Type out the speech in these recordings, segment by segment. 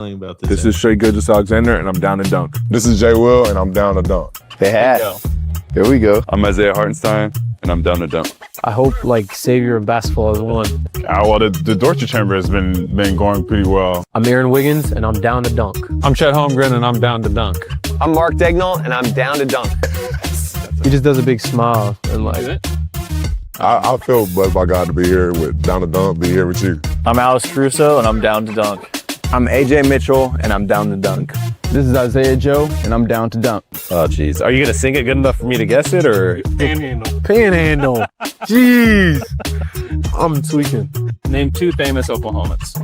About This is Straight Good, Alexander, and I'm down to dunk. This is Jay Will, and I'm down to dunk. They had. Here we go. I'm Isaiah Hartenstein, and I'm down to dunk. I hope Savior of basketball has won. Well, the Dorchester Chamber has been going pretty well. I'm Aaron Wiggins, and I'm down to dunk. I'm Chet Holmgren, and I'm down to dunk. I'm Mark Dagnall, and I'm down to dunk. He just does a big smile and I feel blessed by God to be here down to dunk, be here with you. I'm Alex Caruso, and I'm down to dunk. I'm AJ Mitchell, and I'm down to dunk. This is Isaiah Joe, and I'm down to dunk. Oh, jeez. Are you going to sing it good enough for me to guess it, or? Panhandle. Jeez. I'm tweaking. Name 2 famous Oklahomans.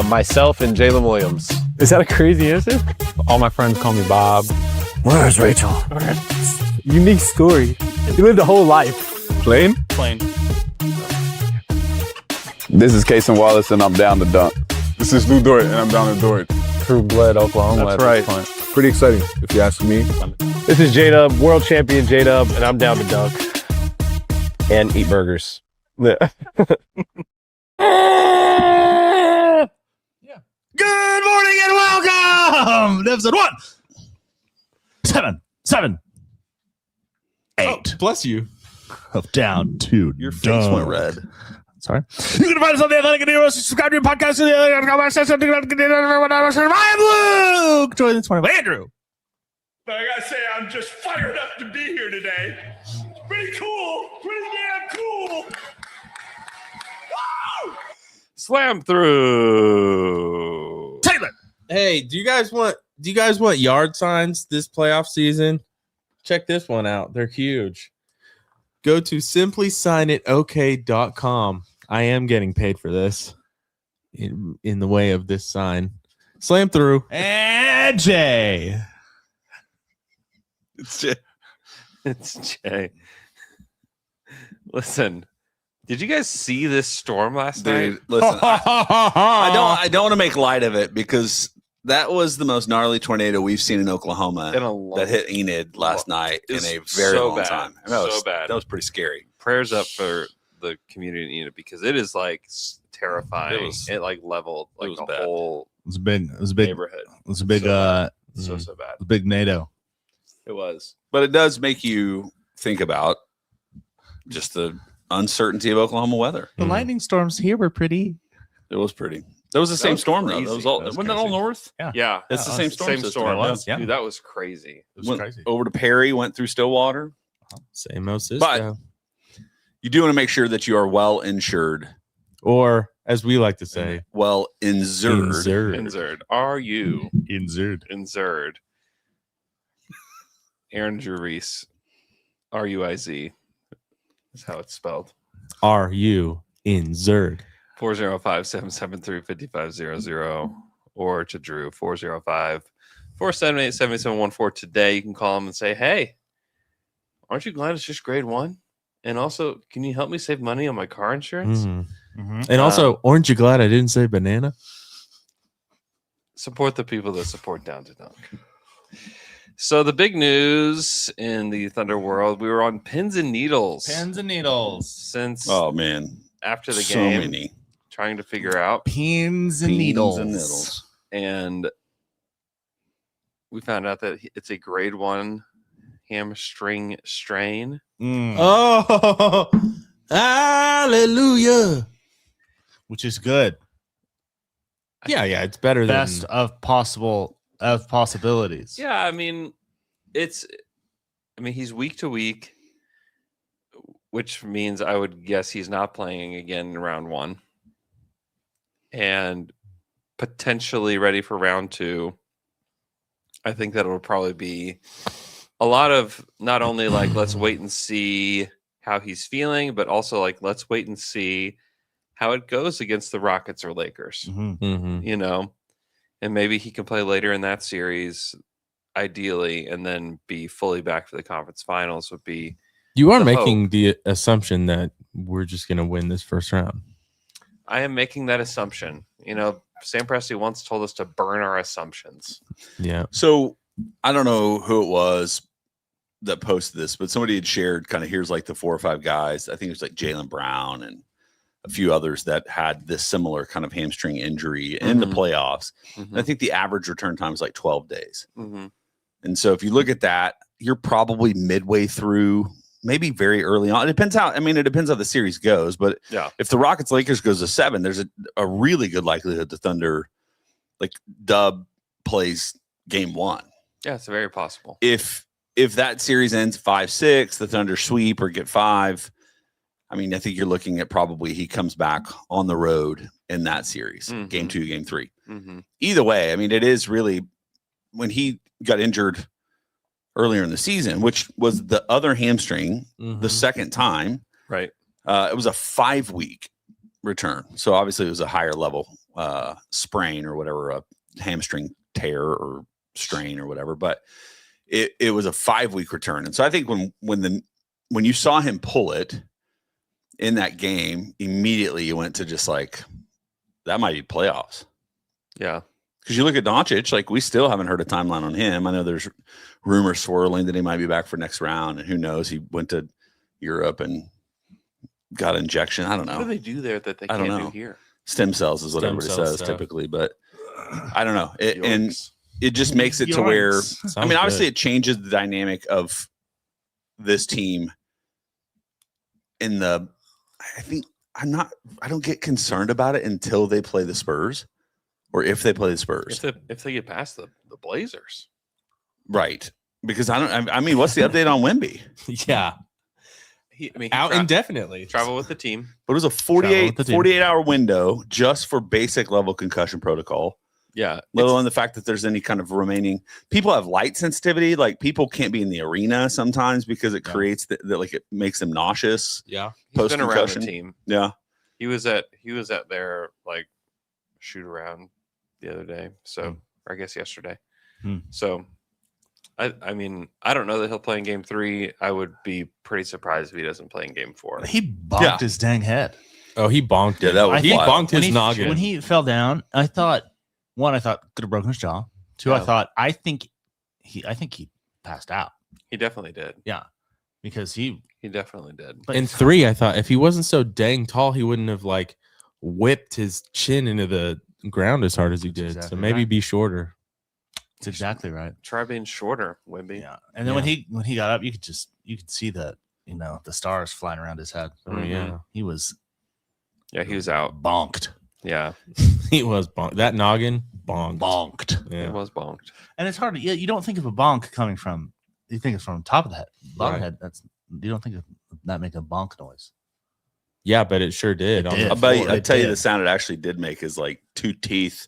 Myself and Jalen Williams. Is that a crazy answer? All my friends call me Bob. Where's Rachel? Unique story. You lived a whole life. Plain? Plain. This is Kason Wallace, and I'm down to dunk. This is Lou Dort, and I'm down to Dort. True blood Oklahoma. That's right. Pretty exciting, if you ask me. This is JDub, world champion JDub, and I'm down to dunk. And eat burgers. Yeah. Good morning and welcome to episode 177 Bless you. of Down to Your face went red. Sorry. You can find us on the Athletic and subscribe to your podcast. I'm Luke. Joined this morning by Andrew. But I gotta say, I'm just fired up to be here today. It's pretty cool. Pretty damn cool. Woo! Slam through. Taylor. Hey, do you guys want yard signs this playoff season? Check this one out. They're huge. Go to simplysignitok.com. I am getting paid for this in the way of this sign. Slam through. And Jay. It's just, It's Jay. Listen, did you guys see this storm last night? dude, listen, I don't want to make light of it because that was the most gnarly tornado we've seen in Oklahoma that hit Enid last night in a very long time. I mean, that was pretty scary. Prayers up for the community in Enid because it is terrifying. It leveled the bad. whole It was a big neighborhood. It was a big so bad. a big NATO. It was. But it does make you think about just the uncertainty of Oklahoma weather. The lightning storms here were pretty. It was pretty. That was the same was storm, crazy. though. Wasn't that all north? Yeah. It's the same storm system. storm. It was, yeah. Dude, that was crazy. It was Went crazy. over to Perry, went through Stillwater. Same old Cisco. But you do want to make sure that you are well insured, or as we like to say, well insured. Insured. Are you Injured. insured? Aaron Juris. RUIZ. That's how it's spelled. are you in Zerd? 405-773-5500 or to Drew 405-478-7714 today. You can call him and say, hey, aren't you glad it's just grade 1? And also, can you help me save money on my car insurance? And also, aren't you glad I didn't say banana? Support the people that support Down to Dunk. So the big news in the Thunder world, we were on pins and needles. Pins and needles. Since Oh man, after the so game, many trying to figure out. Pins and needles. And we found out that it's a grade 1 hamstring strain. Oh, hallelujah. Which is good. Yeah, it's better Best than of possibilities. Yeah, I mean, he's week to week, which means I would guess he's not playing again in round 1 and potentially ready for round 2. I think that it'll probably be a lot of not only let's wait and see how he's feeling, but also let's wait and see how it goes against the Rockets or Lakers, Mhm. And maybe he can play later in that series, ideally, and then be fully back for the conference finals would be. You are the making hope. the assumption that we're just going to win this first round. I am making that assumption. Sam Presti once told us to burn our assumptions. Yeah. So I don't know who it was that posted this, but somebody had shared kind of here's the 4 or 5 guys. I think it was Jalen Brown and a few others that had this similar kind of hamstring injury in the playoffs. I think the average return time is like 12 days. And so if you look at that, you're probably midway through, maybe very early on. It depends how the series goes. But if the Rockets-Lakers goes to 7, there's a really good likelihood the Thunder, like Dub, plays game 1. Yeah, it's very possible. If that series ends 5-6, the Thunder sweep or get 5, I mean, I think you're looking at probably he comes back on the road in that series, game 2, game 3. Either way, I mean, it is really, when he got injured earlier in the season, which was the other hamstring, the second time, right? It was a 5-week return. So obviously it was a higher level sprain or whatever, a hamstring tear or strain or whatever, but it was a 5-week return. And so I think when you saw him pull it in that game, immediately you went to just like, that might be playoffs. Yeah. Because you look at Doncic, like we still haven't heard a timeline on him. I know there's rumors swirling that he might be back for next round, and who knows? He went to Europe and got an injection. I don't know. What do they do there that they can't do here? Stem cells is what everybody says typically, but I don't know. And it just makes it to where, I mean, obviously it changes the dynamic of this team I don't get concerned about it until they play the Spurs. Or if they play the Spurs, if they get past the Blazers, right? Because I mean, what's the update on Wemby? Yeah, he out indefinitely. Travel with the team, but it was a 48-hour window just for basic level concussion protocol. Yeah, let alone the fact that there's any kind of remaining. People have light sensitivity. Like people can't be in the arena sometimes because it creates that like it makes them nauseous. Yeah, he's been around the team. Yeah, he was at their like shoot around the other day, so or I guess yesterday. So I mean, I don't know that he'll play in game 3. I would be pretty surprised if he doesn't play in game 4. He bonked his dang head. Oh, he bonked it. He bonked his noggin. When he fell down, I thought could have broken his jaw. 2, I think he passed out. He definitely did. Yeah. Because he definitely did. But in 3, I thought if he wasn't so dang tall, he wouldn't have like whipped his chin into the ground as hard as he did. Exactly so maybe be shorter. That's exactly right. Try being shorter, Wemby. Yeah. And then when he got up, you could see that, the stars flying around his head. Oh yeah. He was out. Bonked. Yeah. He was bonked. That noggin bonked. Yeah. It was bonked. And it's hard to you don't think of a bonk coming from, you think it's from top of the head. Bottom head. You don't think of that making a bonk noise. Yeah, but it sure did. I'll tell you the sound it actually did make is like 2 teeth,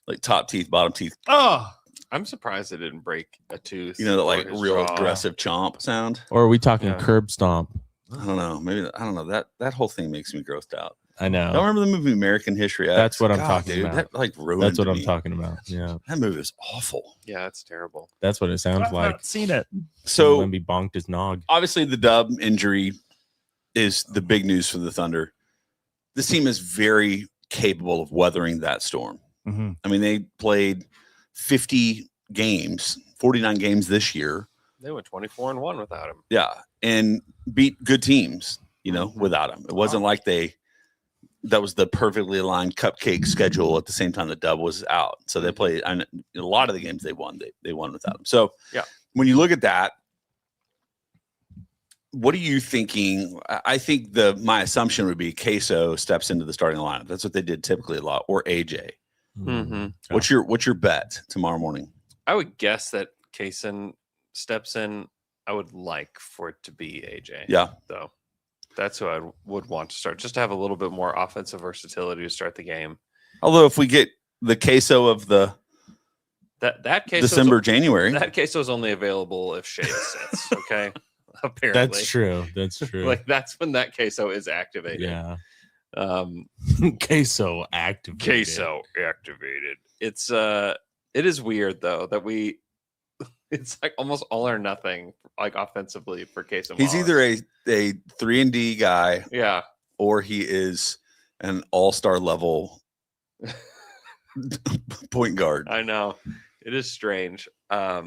like top teeth, bottom teeth. Oh, I'm surprised it didn't break a tooth. That like real aggressive chomp sound. Or are we talking curb stomp? I don't know. Maybe I don't know. That whole thing makes me grossed out. I know. Don't remember the movie American History X? That's what I'm talking about. That like ruined. That's what I'm talking about. Yeah. That movie is awful. Yeah, it's terrible. That's what it sounds I've like. not seen it. So Wemby bonked his nog. Obviously, the Dub injury is the big news for the Thunder. This team is very capable of weathering that storm. I mean, they played 50 games, 49 games this year. They went 24-1 without him. Yeah, and beat good teams, without him. It wasn't like that was the perfectly aligned cupcake schedule at the same time the Dub was out. So they played, and a lot of the games they won without him. So when you look at that, what are you thinking? I think my assumption would be Queso steps into the starting lineup. That's what they did typically a lot, or AJ. What's your bet tomorrow morning? I would guess that Kaysen steps in. I would like for it to be AJ. Yeah, though. That's who I would want to start, just to have a little bit more offensive versatility to start the game. Although if we get the Queso of the that Queso December, January, that Queso is only available if Shea sits. Okay, apparently that's true. That's true. Like that's when that Queso is activated. Yeah. Queso activated. Queso activated. It is weird though that it's like almost all or nothing, like offensively for Queso. He's either a 3-and-D guy, or he is an all-star level point guard. I know it is strange, but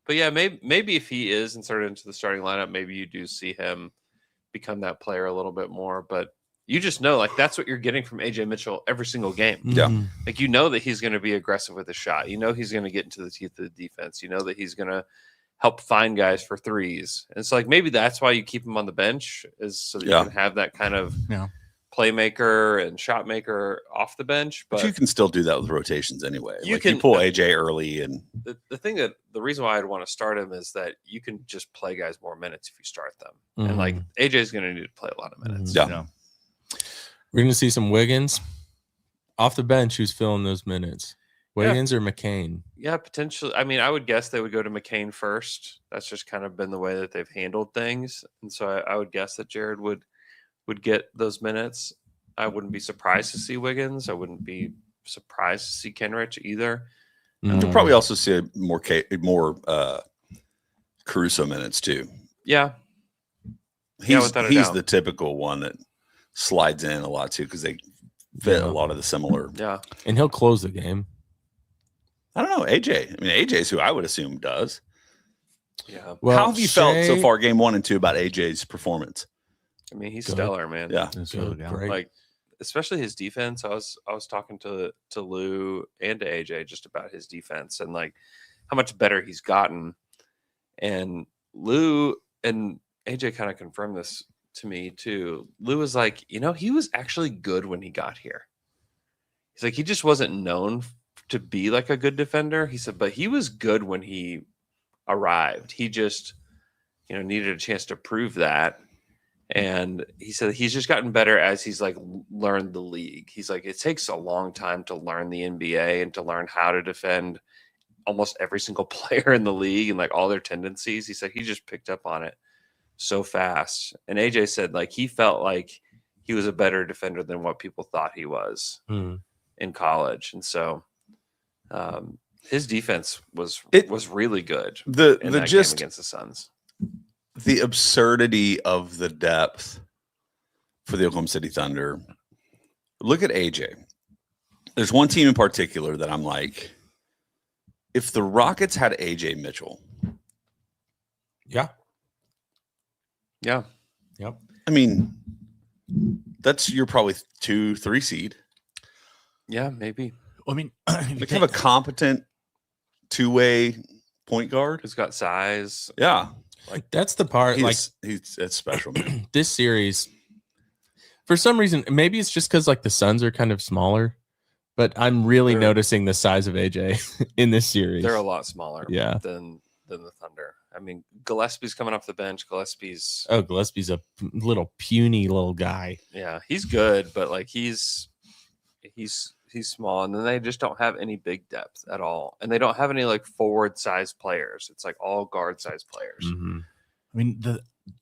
yeah, maybe if he is inserted into the starting lineup, maybe you do see him become that player a little bit more. But You just know, like, that's what you're getting from AJ Mitchell every single game. Yeah. Like, you know that he's going to be aggressive with a shot. You know he's going to get into the teeth of the defense. You know that he's going to help find guys for threes. And it's like maybe that's why you keep him on the bench, is so that you can have that kind of playmaker and shot maker off the bench. But you can still do that with rotations anyway. You can pull AJ early, and the reason why I'd want to start him is that you can just play guys more minutes if you start them. And like AJ's going to need to play a lot of minutes. Yeah. You know? We're going to see some Wiggins off the bench. Who's filling those minutes? Wiggins or McCain? Yeah, potentially. I mean, I would guess they would go to McCain first. That's just kind of been the way that they've handled things. And so I would guess that Jared would get those minutes. I wouldn't be surprised to see Wiggins. I wouldn't be surprised to see Kenrich either. You'll probably also see more Caruso minutes too. Yeah. He's the typical one that slides in a lot too, because they fit a lot of the similar. Yeah. And he'll close the game. I don't know. AJ. I mean, AJ's who I would assume does. Yeah. Well, how have you felt so far, game 1 and 2, about AJ's performance? I mean, he's stellar, man. Yeah. Great. Like, especially his defense. I was talking to Lou and to AJ just about his defense and like how much better he's gotten. And Lou and AJ kind of confirmed this to me too. Lou was like, he was actually good when he got here. He's like, he just wasn't known to be like a good defender. He said, but he was good when he arrived. He just, needed a chance to prove that. And he said he's just gotten better as he's like learned the league. He's like, it takes a long time to learn the NBA and to learn how to defend almost every single player in the league and like all their tendencies. He said he just picked up on it so fast. And AJ said like he felt like he was a better defender than what people thought he was in college. And so his defense was really good. The game just against the Suns. The absurdity of the depth for the Oklahoma City Thunder. Look at AJ. There's one team in particular that I'm like, if the Rockets had AJ Mitchell. Yeah. Yeah. Yep. I mean, that's your probably 2-3 seed. Yeah, maybe. I mean, like have a competent two-way point guard who's got size. Yeah. Like that's the part. It's special, man. This series, for some reason, maybe it's just because like the Suns are kind of smaller, but I'm really noticing the size of AJ in this series. They're a lot smaller, yeah, than the Thunder. I mean, Gillespie's coming off the bench. Gillespie's a little puny little guy. Yeah, he's good, but like he's small, and then they just don't have any big depth at all, and they don't have any like forward sized players. It's like all guard sized players. I mean,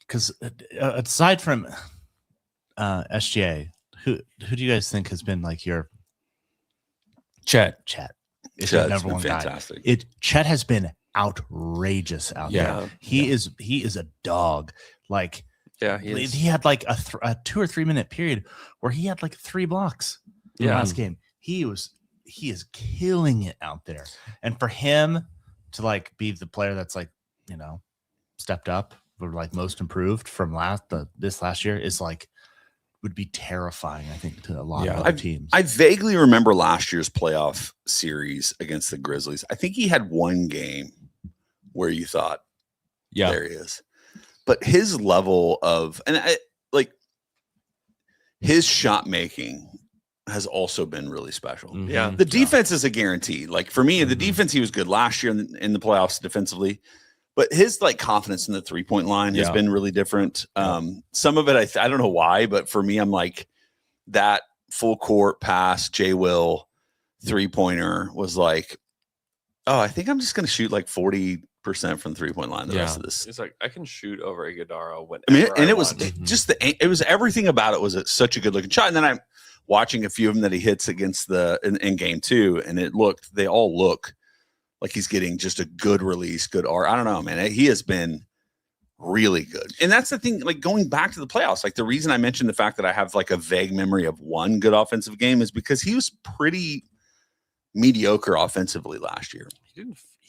because aside from SGA, who do you guys think has been like your Chet? Is your number one fantastic guy. Chet has been outrageous out there. He is a dog. Like he had like a 2 or 3 minute period where he had like 3 blocks in the last game. He is killing it out there. And for him to like be the player that's like, stepped up or like most improved from this last year is like would be terrifying, I think, to a lot of other teams. I vaguely remember last year's playoff series against the Grizzlies. I think he had one game where you thought, there he is. But his level of his shot making has also been really special. Yeah. The defense is a guarantee. Like for me, the defense, he was good last year in the playoffs defensively, but his like confidence in the 3-point line has been really different. Some of it, I don't know why, but for me, I'm like that full court pass, J Will 3-pointer was like, oh, I think I'm just going to shoot like 40% from 3-point line the rest of this. It's like I can shoot over Iguodala whenever I mean, and it want. was it was everything about it was such a good looking shot. And then I'm watching a few of them that he hits against in game 2, and they all look like he's getting just a good release, good art. I don't know, man. He has been really good. And that's the thing, like going back to the playoffs, like the reason I mentioned the fact that I have like a vague memory of one good offensive game is because he was pretty mediocre offensively last year. He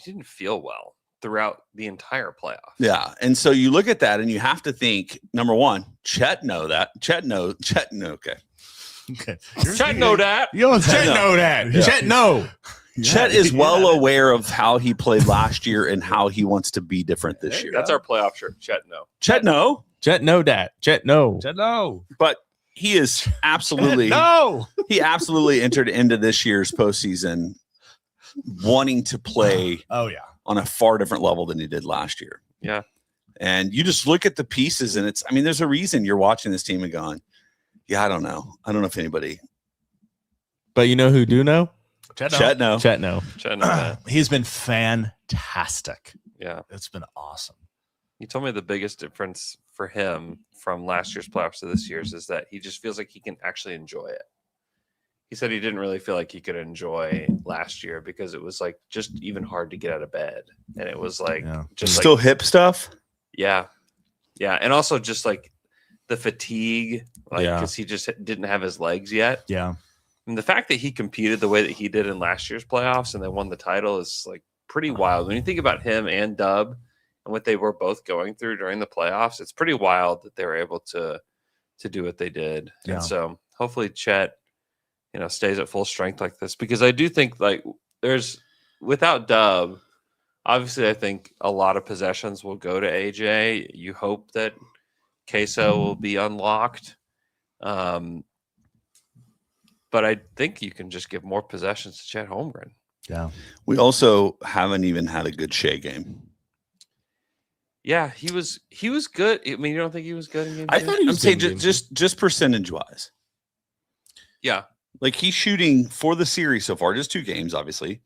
didn't feel well. throughout the entire playoff. Yeah. And so you look at that and you have to think, number one, Chet know that. Chet know. Okay. Okay. Chet know that. You don't Chet know that. Yeah. Chet know. Chet is well aware of how he played last year and how he wants to be different this year. That's our playoff shirt. Chet know. Chet know. Chet know that. Chet know. Chet know. But he is absolutely no. He absolutely entered into this year's postseason wanting to play on a far different level than he did last year. Yeah. And you just look at the pieces and there's a reason you're watching this team and going, yeah, I don't know. I don't know if anybody. But you know who do know? Chet know. that. He's been fantastic. Yeah. It's been awesome. You told me the biggest difference for him from last year's playoffs to this year's is that he just feels like he can actually enjoy it. He said he didn't really feel like he could enjoy last year because it was like just even hard to get out of bed. And it was like just still hip stuff. Yeah. Yeah. And also just like the fatigue, like because he just didn't have his legs yet. Yeah. And the fact that he competed the way that he did in last year's playoffs and then won the title is like pretty wild. When you think about him and Dub and what they were both going through during the playoffs, it's pretty wild that they were able to do what they did. Yeah. And so hopefully Chet, stays at full strength like this, because I do think like there's without Dub, obviously I think a lot of possessions will go to AJ. You hope that Queso will be unlocked. But I think you can just give more possessions to Chet Holmgren. Yeah. We also haven't even had a good Shea game. Yeah, he was good. I mean, you don't think he was good in game two? I thought he was saying good in game just percentage wise. Yeah. Like he's shooting for the series so far, just 2 games, obviously.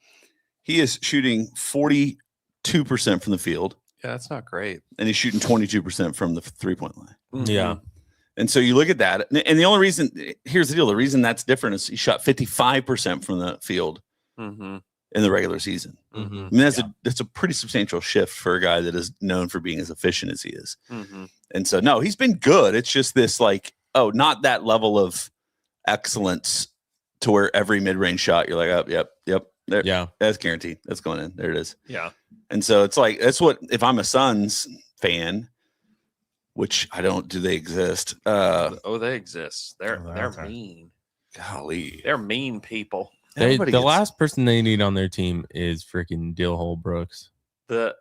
He is shooting 42% from the field. Yeah, that's not great. And he's shooting 22% from the 3-point line. Mm-hmm. Yeah. And so you look at that, and the only reason, here's the deal, the reason that's different is he shot 55% from the field in the regular season. Mm-hmm. I mean, that's a pretty substantial shift for a guy that is known for being as efficient as he is. Mm-hmm. And so, no, he's been good. It's just this like, not that level of excellence to where every mid-range shot, you're like, oh, yep. There, Yeah. That's guaranteed. That's going in. There it is. Yeah. And so it's like, that's what, if I'm a Suns fan, which I don't, do they exist? They exist. They're mean. Golly. They're mean people. The last person they need on their team is freaking Dillhole Brooks. The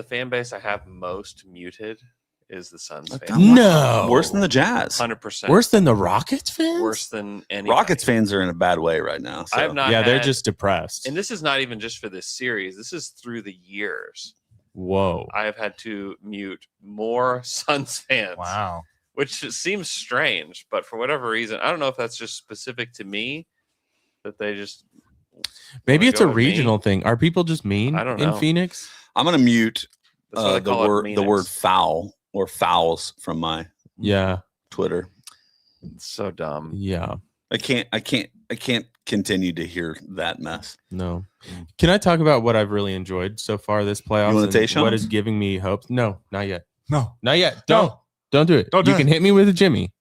fan base I have most muted is the Suns fan. No. Worse than the Jazz. 100%. Worse than the Rockets fans? Worse than any Rockets fans are in a bad way right now. So. I have not they're just depressed. And this is not even just for this series. This is through the years. Whoa. I have had to mute more Suns fans. Wow. Which seems strange, but for whatever reason, I don't know if that's just specific to me that they just maybe it's a regional thing. Are people just mean I don't know. in Phoenix? I'm going to mute the word foul or fouls from my Twitter. It's so dumb. Yeah. I can't continue to hear that mess. No. Can I talk about what I've really enjoyed so far this playoffs? You want to take Sean? What is giving me hope? No, not yet. No. Not yet. Don't do it. Don't do you can it. hit me with a Jimmy.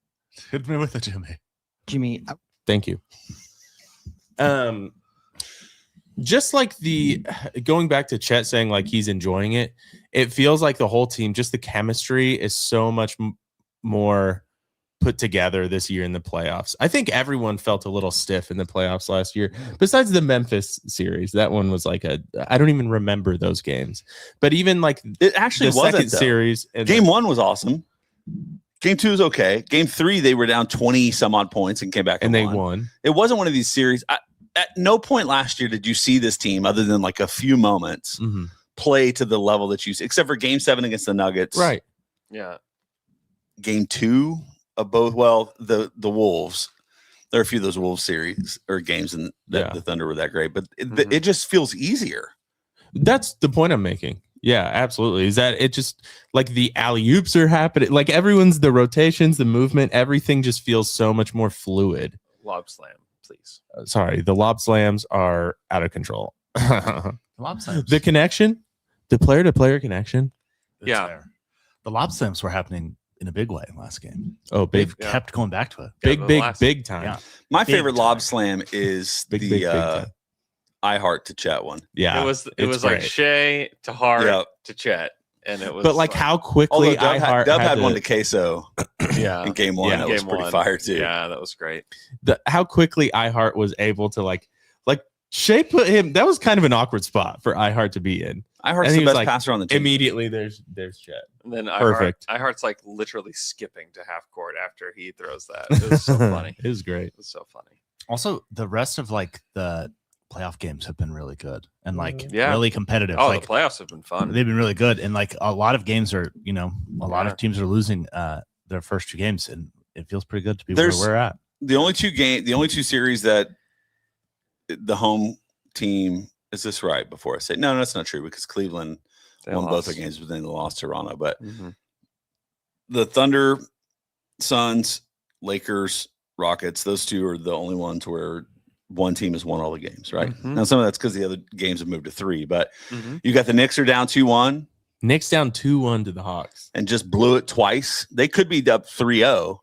Hit me with a Jimmy. Jimmy. Thank you. Just like going back to Chet saying like he's enjoying it, it feels like the whole team, just the chemistry is so much more put together this year in the playoffs. I think everyone felt a little stiff in the playoffs last year, besides the Memphis series. That one was like I don't even remember those games, but even like it actually the wasn't second though. series. Game 1 was awesome. Game 2 is okay. Game 3, they were down 20 some odd points and came back and they won. won. It wasn't one of these series. At no point last year did you see this team, other than like a few moments, play to the level that you see, except for Game 7 against the Nuggets. Right. Yeah. Game 2 of both. Well, the Wolves. There are a few of those Wolves series or games, and the Thunder were that great, but it just feels easier. That's the point I'm making. Yeah, absolutely. Is that it? Just like the alley-oops are happening, like the rotations, the movement, everything just feels so much more fluid. Lob slam, please. Sorry, the lob slams are out of control. Lob slams. The connection, the player-to-player connection. It's there. The lob slams were happening in a big way last game. Oh, big! They've kept going back to it. Big time. My Big favorite time. lob slam is big time. iHeart to Chet one. Yeah, it was like Shea to Hart to Chet, and it was. But like how quickly Dub had one to Queso. Yeah, in game one, that was pretty fire too. Yeah, that was great. How quickly iHeart was able to like Shea put him. That was kind of an awkward spot for iHeart to be in. iHeart's the best passer on the team. Immediately, there's Chet. And then Perfect. iHeart's like literally skipping to half court after he throws that. It was so funny. It was great. It was so funny. Also, the rest of like the playoff games have been really good and like really competitive. Oh, like, the playoffs have been fun. They've been really good, and like a lot of games are, a lot of teams are losing their first 2 games, and it feels pretty good to be where we're at. The only 2 series that the home team is this right before I say no, that's not true because Cleveland won both their games, but then they lost to Toronto. But the Thunder, Suns, Lakers, Rockets, those 2 are the only ones where one team has won all the games, right? Now some of that's because the other games have moved to 3, but you got the Knicks are down 2-1. Knicks down 2-1 to the Hawks and just blew it twice. They could be up 3-0,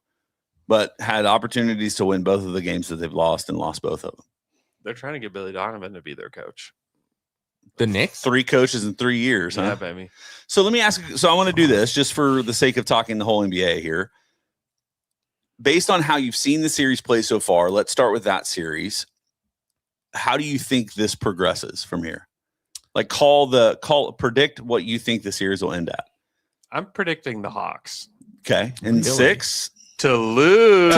but had opportunities to win both of the games that they've lost and lost both of them. They're trying to get Billy Donovan to be their coach. The Knicks? 3 coaches in 3 years, yeah, huh? baby. So let me ask. So I want to do this just for the sake of talking the whole NBA here. Based on how you've seen the series play so far, let's start with that series. How do you think this progresses from here? Like predict what you think the series will end at. I'm predicting the Hawks. Okay. And 6 to lose.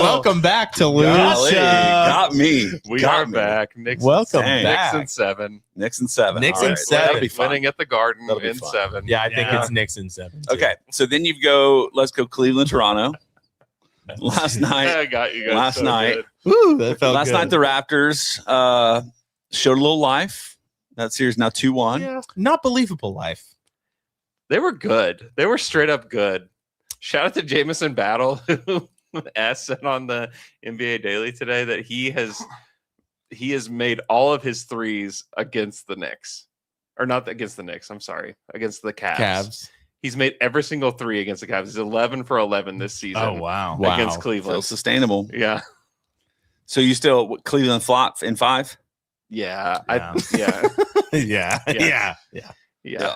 Welcome back to lose. Got me. We are back. Knicks Welcome back. back. Knicks in 7. Knicks in 7. Knicks in 7. Winning at the Garden in 7. Yeah, I think it's Knicks in 7. Too. Okay, so then let's go Cleveland, Toronto. Last night. I got you guys. Last so night. good. Woo, that felt Last good. night the Raptors showed a little life. That series now 2-1. Yeah, not believable life. They were good. They were straight up good. Shout out to Jamison Battle, who said on the NBA Daily today that he has made all of his threes against the Knicks. Or not against the Knicks, I'm sorry. Against the Cavs. He's made every single 3 against the Cavs. He's 11 for 11 this season. Oh, wow. Against Cleveland. Feels sustainable. Yeah. So you still Cleveland flop in 5? Yeah. Yeah. No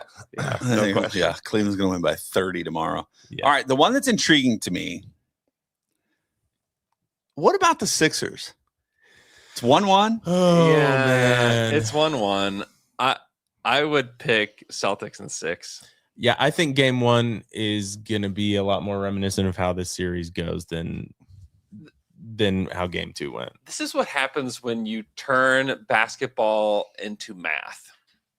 question. Yeah, Cleveland's going to win by 30 tomorrow. Yeah. All right, the one that's intriguing to me. What about the Sixers? It's 1-1. Oh yeah, man, it's 1-1. I would pick Celtics in 6. Yeah, I think game 1 is gonna be a lot more reminiscent of how this series goes than how game 2 went. This is what happens when you turn basketball into math.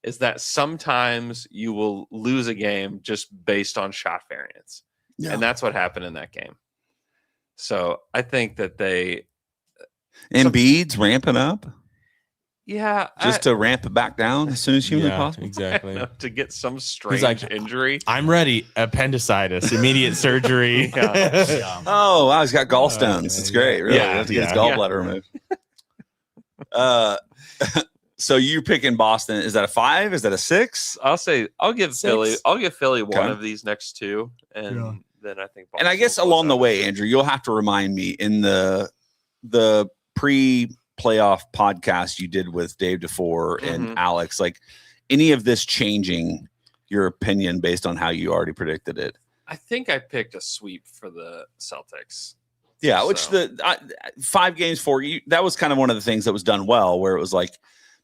Is that sometimes you will lose a game just based on shot variance. Yeah. And that's what happened in that game. So I think that Embiid's ramping up. Yeah. Just to ramp it back down as soon as humanly possible. Exactly. To get some strange injury. I'm ready. Appendicitis, immediate surgery. Oh, wow. He's got gallstones. It's great. Really. Yeah, You have to get his gallbladder removed. So you're picking Boston. Is that a 5? Is that a 6? I'll give 6. Philly one of these next 2. And then I think Boston. And I guess along the way, Andrew, you'll have to remind me in the pre-playoff podcast you did with Dave DeFore and Alex, like any of this changing your opinion based on how you already predicted it? I think I picked a sweep for the Celtics. Yeah, which 5 games for you, that was kind of one of the things that was done well, where it was like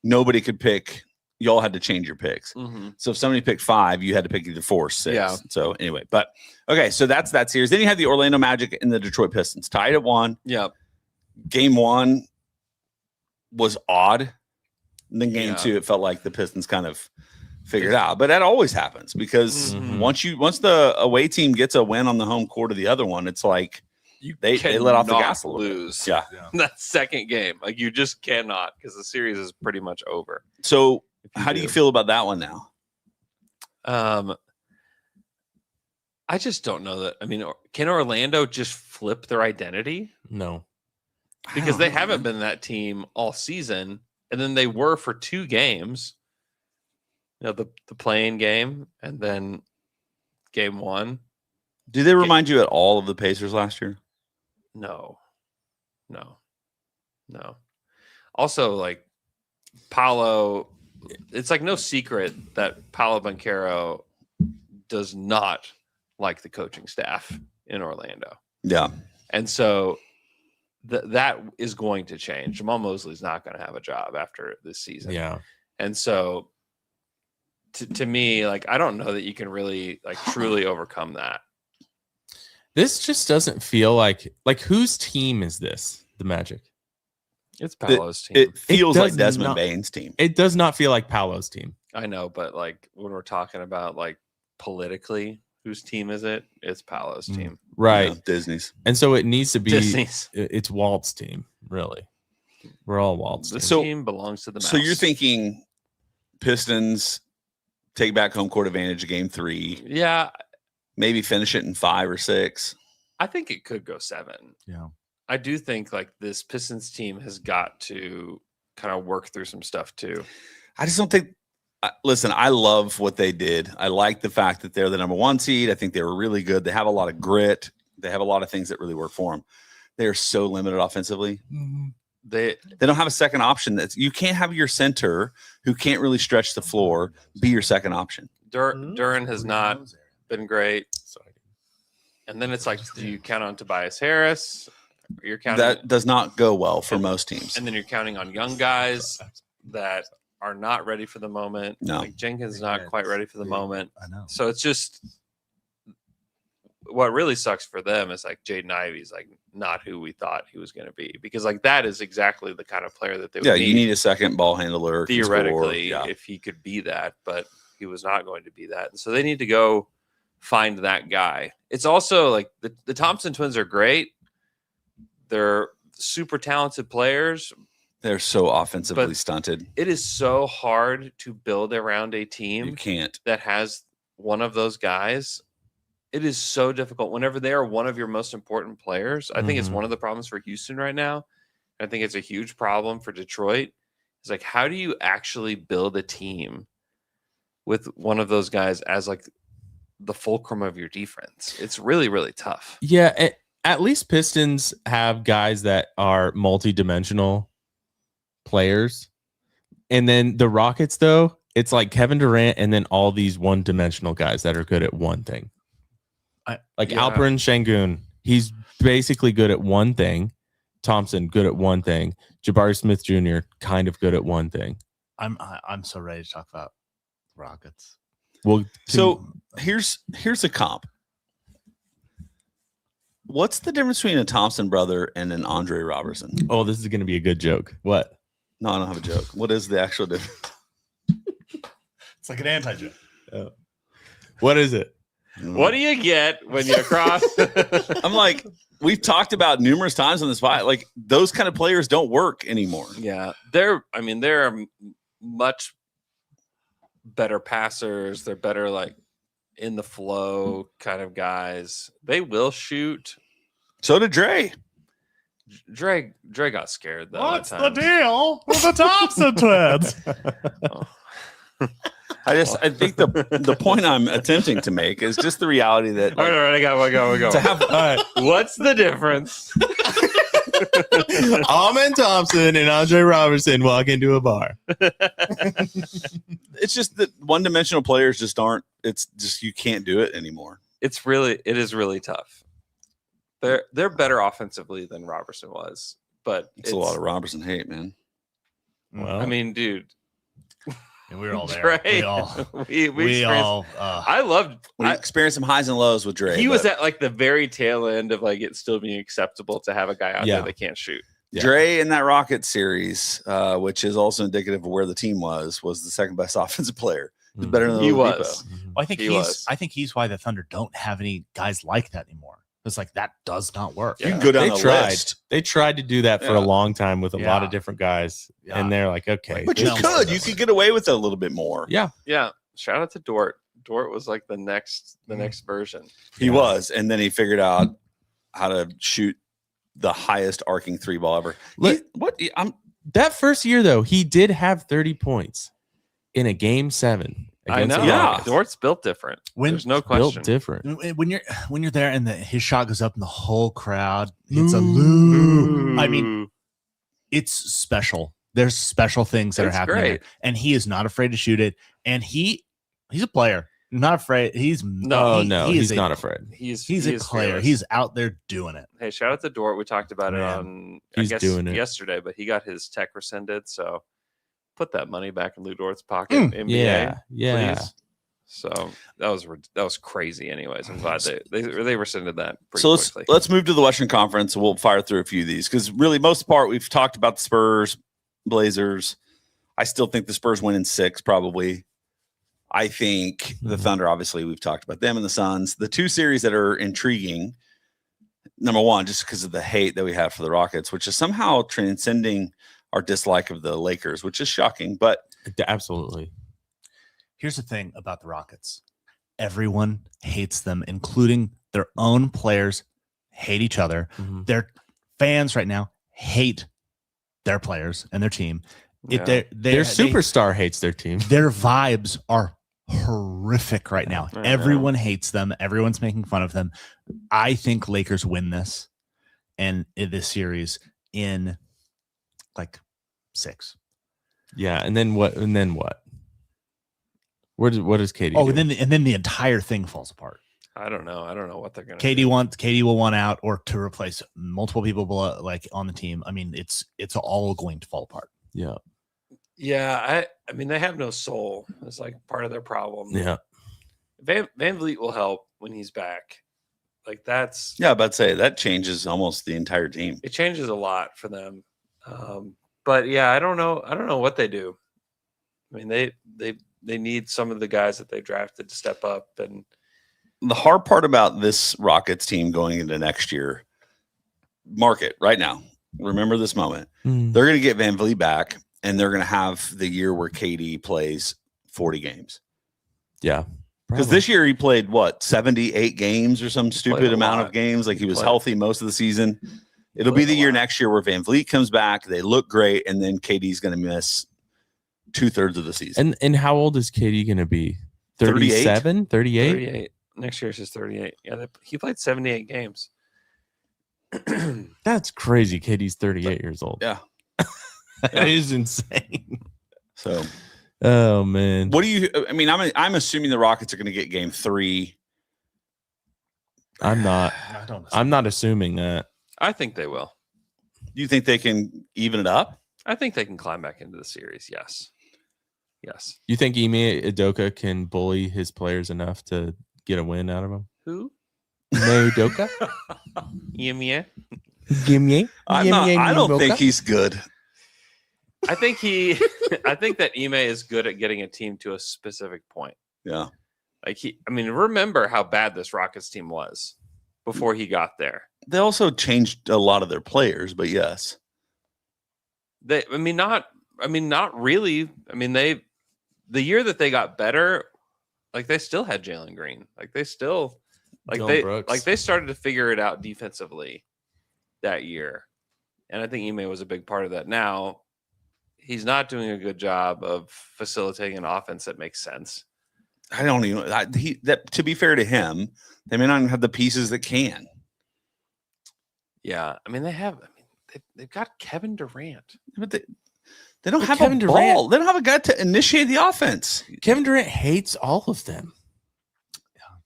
nobody could pick. You all had to change your picks. So if somebody picked 5, you had to pick either 4 or 6. Yeah. So anyway, but okay, so that's that series. Then you had the Orlando Magic and the Detroit Pistons tied at 1. Yeah. Game 1 was odd. And then game 2, it felt like the Pistons kind of figured out. But that always happens because once the away team gets a win on the home court of the other one, it's like they let off the gas a little lose. Yeah. That second game. Like you just cannot because the series is pretty much over. So how do you feel about that one now? I just don't know that. I mean, can Orlando just flip their identity? No. Because they haven't been that team all season. And then they were for 2 games. You know, the playing game and then game 1. Do they remind you at all of the Pacers last year? No. No. Also, like Paolo, it's like no secret that Paolo Banchero does not like the coaching staff in Orlando. Yeah. And so that is going to change. Jamal Mosley's not going to have a job after this season. Yeah. And so to me, like, I don't know that you can really like truly overcome that. This just doesn't feel like whose team is this? The Magic. It's Paolo's team. It feels like does Desmond not- Bane's team. It does not feel like Paolo's team. I know, but like when we're talking about like politically, whose team is it? It's Paolo's team. Right. Yeah, Disney's. And so it needs to be Disney's. It's Walt's team, really. We're all Walt's team. This So- team belongs to the Mouse. So you're thinking Pistons take back home court advantage of game 3, Yeah, maybe finish it in 5 or 6. I think it could go 7. Yeah. I do think like this Pistons team has got to kind of work through some stuff too. I just don't think. Listen, I love what they did. I like the fact that they're the number 1 seed. I think they were really good. They have a lot of grit. They have a lot of things that really work for them. They are so limited offensively. They don't have a second option. You can't have your center who can't really stretch the floor be your second option. Duran has not been great. And then it's like, do you count on Tobias Harris? You're counting That does not go well for most teams. and then you're counting on young guys that are not ready for the moment. No. Like Jenkins is not quite ready for the moment. I know. So it's just what really sucks for them is like Jaden Ivey's like not who we thought he was going to be, because like that is exactly the kind of player that they would You need a second ball handler can score. theoretically if he could be that, but he was not going to be that. And so they need to go find that guy. It's also like the Thompson twins are great. They're super talented players. They're so offensively But stunted. It is so hard to build around a team You can't. that has one of those guys. It is so difficult whenever they are one of your most important players. I think it's one of the problems for Houston right now. I think it's a huge problem for Detroit. It's like, how do you actually build a team with one of those guys as like the fulcrum of your defense? It's really, really tough. Yeah, at least Pistons have guys that are multi-dimensional players. And then the Rockets, though, it's like Kevin Durant and then all these one-dimensional guys that are good at one thing. Alperen Şengün, he's basically good at one thing. Thompson, good at one thing. Jabari Smith Jr., kind of good at one thing. I'm so ready to talk about Rockets. Well, So here's a comp. What's the difference between a Thompson brother and an Andre Robertson? Oh, this is going to be a good joke. What? No, I don't have a joke. What is the actual difference? It's like an anti-joke. What is it? What do you get when you cross? I'm like, we've talked about numerous times on this pod. Like those kind of players don't work anymore. Yeah, they're much better passers. They're better like in the flow kind of guys. They will shoot. So did Dre. Dre got scared though. What's the deal with the Thompson twins? I think the point I'm attempting to make is just the reality that All right, I go. to have What's the difference? Almond Thompson and Andre Robertson walk into a bar. it's just that one-dimensional players just aren't. It's just you can't do it anymore. It is really tough. They're better offensively than Robertson was, but It's a lot of Robertson hate, man. Well, I mean, dude. And we were all there. We experienced. I loved. We experienced some highs and lows with Dre. He was at like the very tail end of like it still being acceptable to have a guy out Yeah. there that can't shoot. Yeah. Dre in that Rocket series, which is also indicative of where the team was the second best offensive player. He was better than He Oladipo. was. I think He he's. was. I think he's why the Thunder don't have any guys like that anymore. It's like that does not work. You can go down they the tried. list. They tried to do that for a Yeah. long time with a lot Yeah. of different guys, Yeah. and they're like, okay, But you No. could get away with it a little bit more. yeah, Yeah. Shout out to Dort. Dort was like the next version. He was, and then he figured out how to shoot the highest arcing 3 ball ever. Look- that first year though, he did have 30 points in a game 7. I know. the Yeah. Rockets. Dort's built different. There's no Built question. different. When you're there and his shot goes up and the whole crowd hits a loo. I mean, it's special. There's special things that are happening there, and he is not afraid to shoot it. And he's a player, not afraid. He's not afraid. He's a player. Fearless. He's out there doing it. Hey, shout out to Dort. We talked about it on doing it yesterday, but he got his tech rescinded. So put that money back in Lou Dort's pocket. NBA, please. So that was crazy. Anyways, I'm glad they rescinded that. So quickly. let's move to the Western Conference. We'll fire through a few of these because really most of the part we've talked about the Spurs, Blazers. I still think the Spurs win in 6 probably. I think the Thunder, obviously, we've talked about them and the Suns. The 2 series that are intriguing, number one, just because of the hate that we have for the Rockets, which is somehow transcending our dislike of the Lakers, which is shocking. But absolutely. Here's the thing about the Rockets. Everyone hates them, including their own players hate each other. Their fans right now hate their players and their team. Their superstar hates their team. Their vibes are horrific right now. Everyone hates them. Everyone's making fun of them. I think Lakers win this and in this series in like 6. Yeah, and then what? What does Katie? Oh, do? and then the entire thing falls apart. I don't know what they're gonna. Katie will want out or to replace multiple people below, like on the team. I mean, it's all going to fall apart. Yeah. Yeah, I mean, they have no soul. It's like part of their problem. Yeah. Van Vliet will help when he's back. Like that's I'd say that changes almost the entire team. It changes a lot for them. But yeah, I don't know what they do. I mean, they need some of the guys that they drafted to step up. And the hard part about this Rockets team going into next year, mark it right now. Remember this moment. They're going to get Van Vliet back, and they're going to have the year where KD plays 40 games. Yeah. Because this year he played, 78 games or some stupid amount of games? Like he was healthy most of the season. It'll be the year next year where Van Vliet comes back. They look great, and then KD's going to miss 2/3 of the season. And how old is KD going to be? 37? 38? 38. Next year's his 38. Yeah, he played 78 games. That's crazy. KD's 38 years old. Yeah. That is insane. So, oh man. What do you? I mean, I'm assuming the Rockets are going to get Game 3. I'm not. I'm not assuming that. I think they will. Do you think they can even it up? I think they can climb back into the series. Yes. You think Ime Udoka can bully his players enough to get a win out of him? Who? Ime Udoka. Ime. I don't think he's good. I think that Ime is good at getting a team to a specific point. Yeah. Remember how bad this Rockets team was before he got there. They also changed a lot of their players, but yes. Not really. I mean, the year that they got better, like they still had Jalen Green. Like they still they started to figure it out defensively that year. And I think Ime was a big part of that. Now, he's not doing a good job of facilitating an offense that makes sense. I don't even to be fair to him, they may not even have the pieces that can. Yeah, they've got Kevin Durant. But they don't have Kevin Durant. They don't have a guy to initiate the offense. Kevin Durant hates all of them.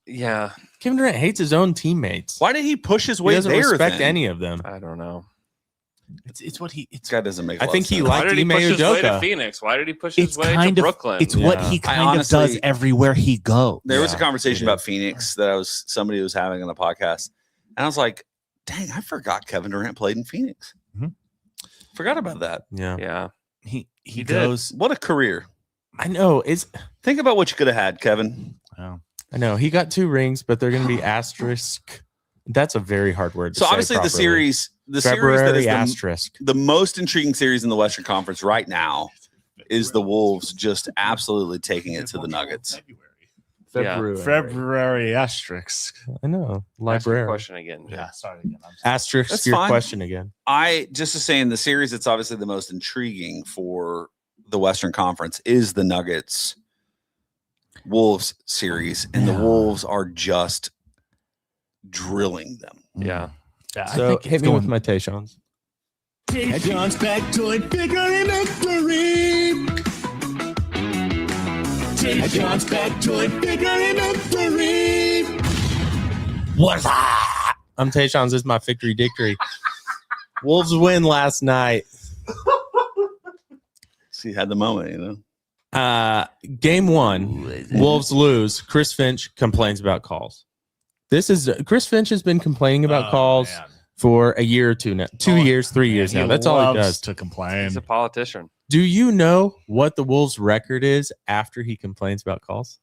Yeah. Kevin Durant hates his own teammates. Why did he push his way there? He doesn't respect then? any of them. I don't know. It's what he. This guy doesn't make. I think he liked Ime Udoka. Why did he push his way to Phoenix? Why did he push his way to Brooklyn? It's what he kind of does everywhere he goes. There was a conversation about Phoenix that somebody was having on the podcast, and I was like, "Dang, I forgot Kevin Durant played in Phoenix. Forgot about that." Yeah. He goes. What a career! I know. Think about what you could have had, Kevin. Wow. I know he got 2 rings, but they're going to be asterisk. That's a very hard word to say. So obviously properly. the series that is asterisk. The most intriguing series in the Western Conference right now is the Wolves just absolutely taking it to the Nuggets. February asterisk. I know. Ask your question again. Yeah, sorry again. Asterisk. That's your fine. question again. I just to say in the series, it's obviously the most intriguing for the Western Conference is the Nuggets Wolves series, and the Wolves are just drilling them. Yeah. So hit me with my Tayshaun's. John's factoid figure victory. John's factoid figure victory. What's that? I'm Tayshawn's. This is my victory dictory. Wolves win last night. See, had the moment, you know. Game 1, Wolves lose. Chris Finch complains about calls. Chris Finch has been complaining about calls for a year or two now. 2 years, 3 years now. That's all he does. To complain. He's a politician. Do you know what the Wolves' record is after he complains about calls?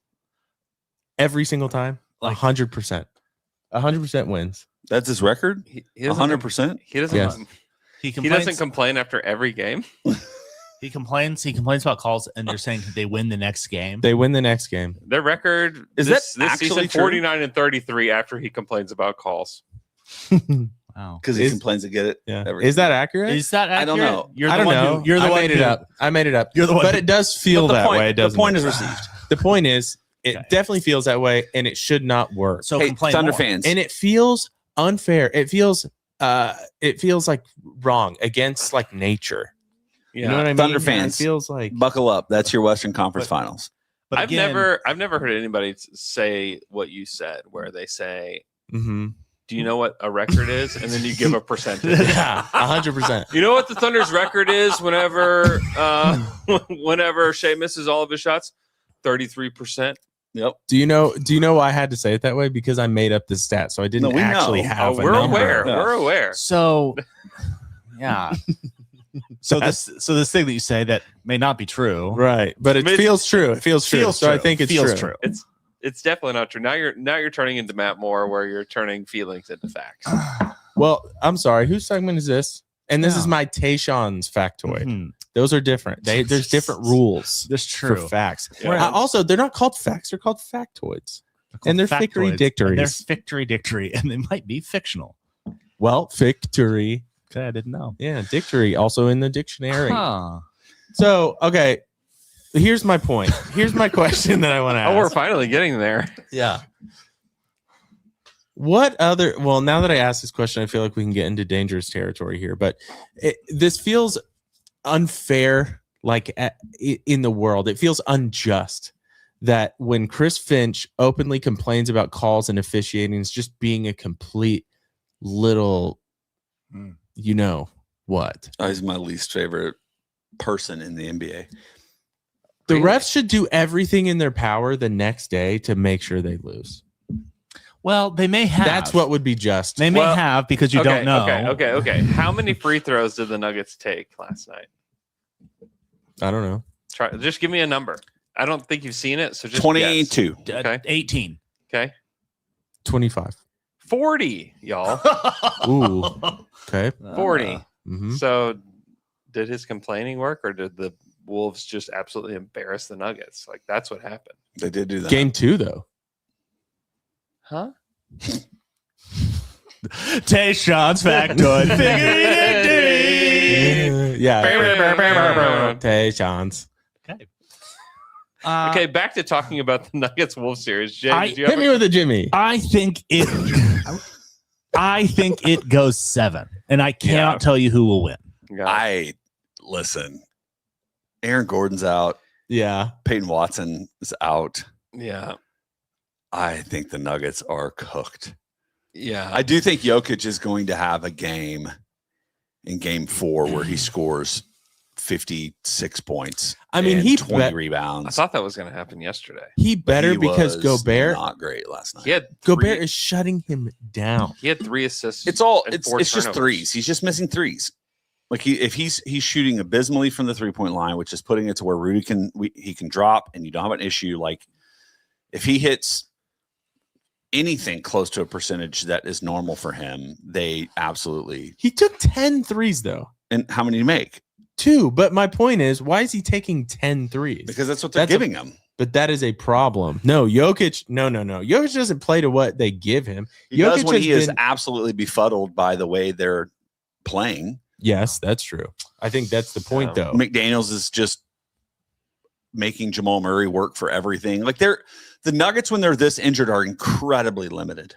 Every single time, 100%. 100% wins. That's his record. 100%. He doesn't. Yes. He doesn't complain after every game. He complains about calls, and you're saying they win the next game. They win the next game. Their record is this actually season 49-33 after he complains about calls. Wow. Because he complains to get it. Yeah. Is that accurate? Is that accurate? I don't know. I don't know. You're the one made it up. I made it up. You're the one. But it does feel that way. It doesn't. The point is received. The point is, it definitely feels that way, and it should not work. So complain Thunder more. fans. And it feels unfair. It feels like wrong against like nature. Yeah. You know what I mean? Thunder fans. It feels like Buckle up. That's your Western Conference Finals. But I've never heard anybody say what you said, where they say, "Do you know what a record is?" And then you give a percentage. Yeah, 100%. You know what the Thunder's record is whenever Shea misses all of his shots? 33%. Yep. Do you know why I had to say it that way? Because I made up the stat, so I didn't actually have. We're a number. aware. Yeah. We're aware. So, yeah. So this thing that you say that may not be true, Right? But it feels true. It feels true. So I think it feels true. It's definitely not true. Now you're turning into Matt Moore, where you're turning feelings into facts. Well, I'm sorry. Whose segment is this? And this is my Tayshawn's factoid. Mm-hmm. Those are different. There's different rules. That's for true. facts. Yeah. Also, they're not called facts. They're called factoids. And they're victory dictories. They're victory dictory, and they might be fictional. Well, victory. Okay, I didn't know. Yeah, dictory also in the dictionary. Huh. So, okay. Here's my point. Here's my question that I want to ask. Oh, we're finally getting there. Yeah. What other? Well, now that I asked this question, I feel like we can get into dangerous territory here. But this feels unfair, like in the world. It feels unjust that when Chris Finch openly complains about calls and officiating, it's just being a complete little, you know what? Oh, he's my least favorite person in the NBA. The refs should do everything in their power the next day to make sure they lose. Well, they may have. That's what would be just. They may have because you don't know. Okay. How many free throws did the Nuggets take last night? I don't know. Just give me a number. I don't think you've seen it, so just 22. Guess. Okay. 18. Okay. 25. 40, y'all. Ooh. Okay. 40. Mm-hmm. So, did his complaining work, or did the Wolves just absolutely embarrass the Nuggets? Like, that's what happened. They did do that. Game 2, though. Huh? Tayshawn's factoid. Yeah. Tayshawn's. Okay. Okay, back to talking about the Nuggets Wolves series. Jay, did you Hit me with a Jimmy. I think it goes 7, and I cannot tell you who will win. Listen. Aaron Gordon's out. Yeah. Peyton Watson is out. Yeah. I think the Nuggets are cooked. Yeah. I do think Jokic is going to have a game in game 4 where he scores 56 points. I mean, and he 20 rebounds. I thought that was going to happen yesterday. He better He because was Gobert not great last night. He had Gobert is shutting him down. He had 3 assists. It's all and it's 4 just turnovers. threes. He's just missing threes. Like if he's shooting abysmally from the 3-point line, which is putting it to where Rudy can drop and you don't have an issue. Like if he hits anything close to a percentage that is normal for him, they absolutely. He took 10 threes though. And how many do you make? 2. But my point is, why is he taking 10 threes? Because that's what they're giving him. But that is a problem. No, Jokic. No. Jokic doesn't play to what they give him. He Jokic does when he is been- absolutely befuddled by the way they're playing. Yes, that's true. I think that's the point, though. McDaniels is just making Jamal Murray work for everything. Like the Nuggets, when they're this injured, are incredibly limited.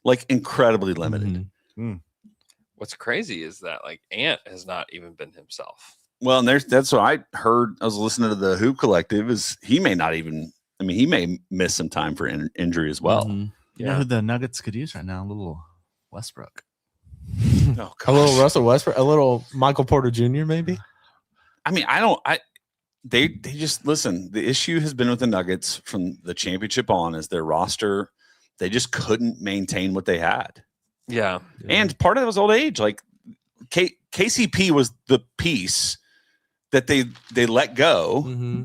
Like incredibly limited. Mm-hmm. what's crazy is that like Ant has not even been himself. Well, and that's what I heard. I was listening to the Hoop Collective. Is he may not even. I mean, he may miss some time for injury as well. You know who the Nuggets could use right now? A little Westbrook. Oh, a little Russell Westbrook, a little Michael Porter Jr. maybe. I mean, they just listen. The issue has been with the Nuggets from the championship on is their roster. They just couldn't maintain what they had. Yeah. And part of it was old age. Like KCP was the piece that they let go.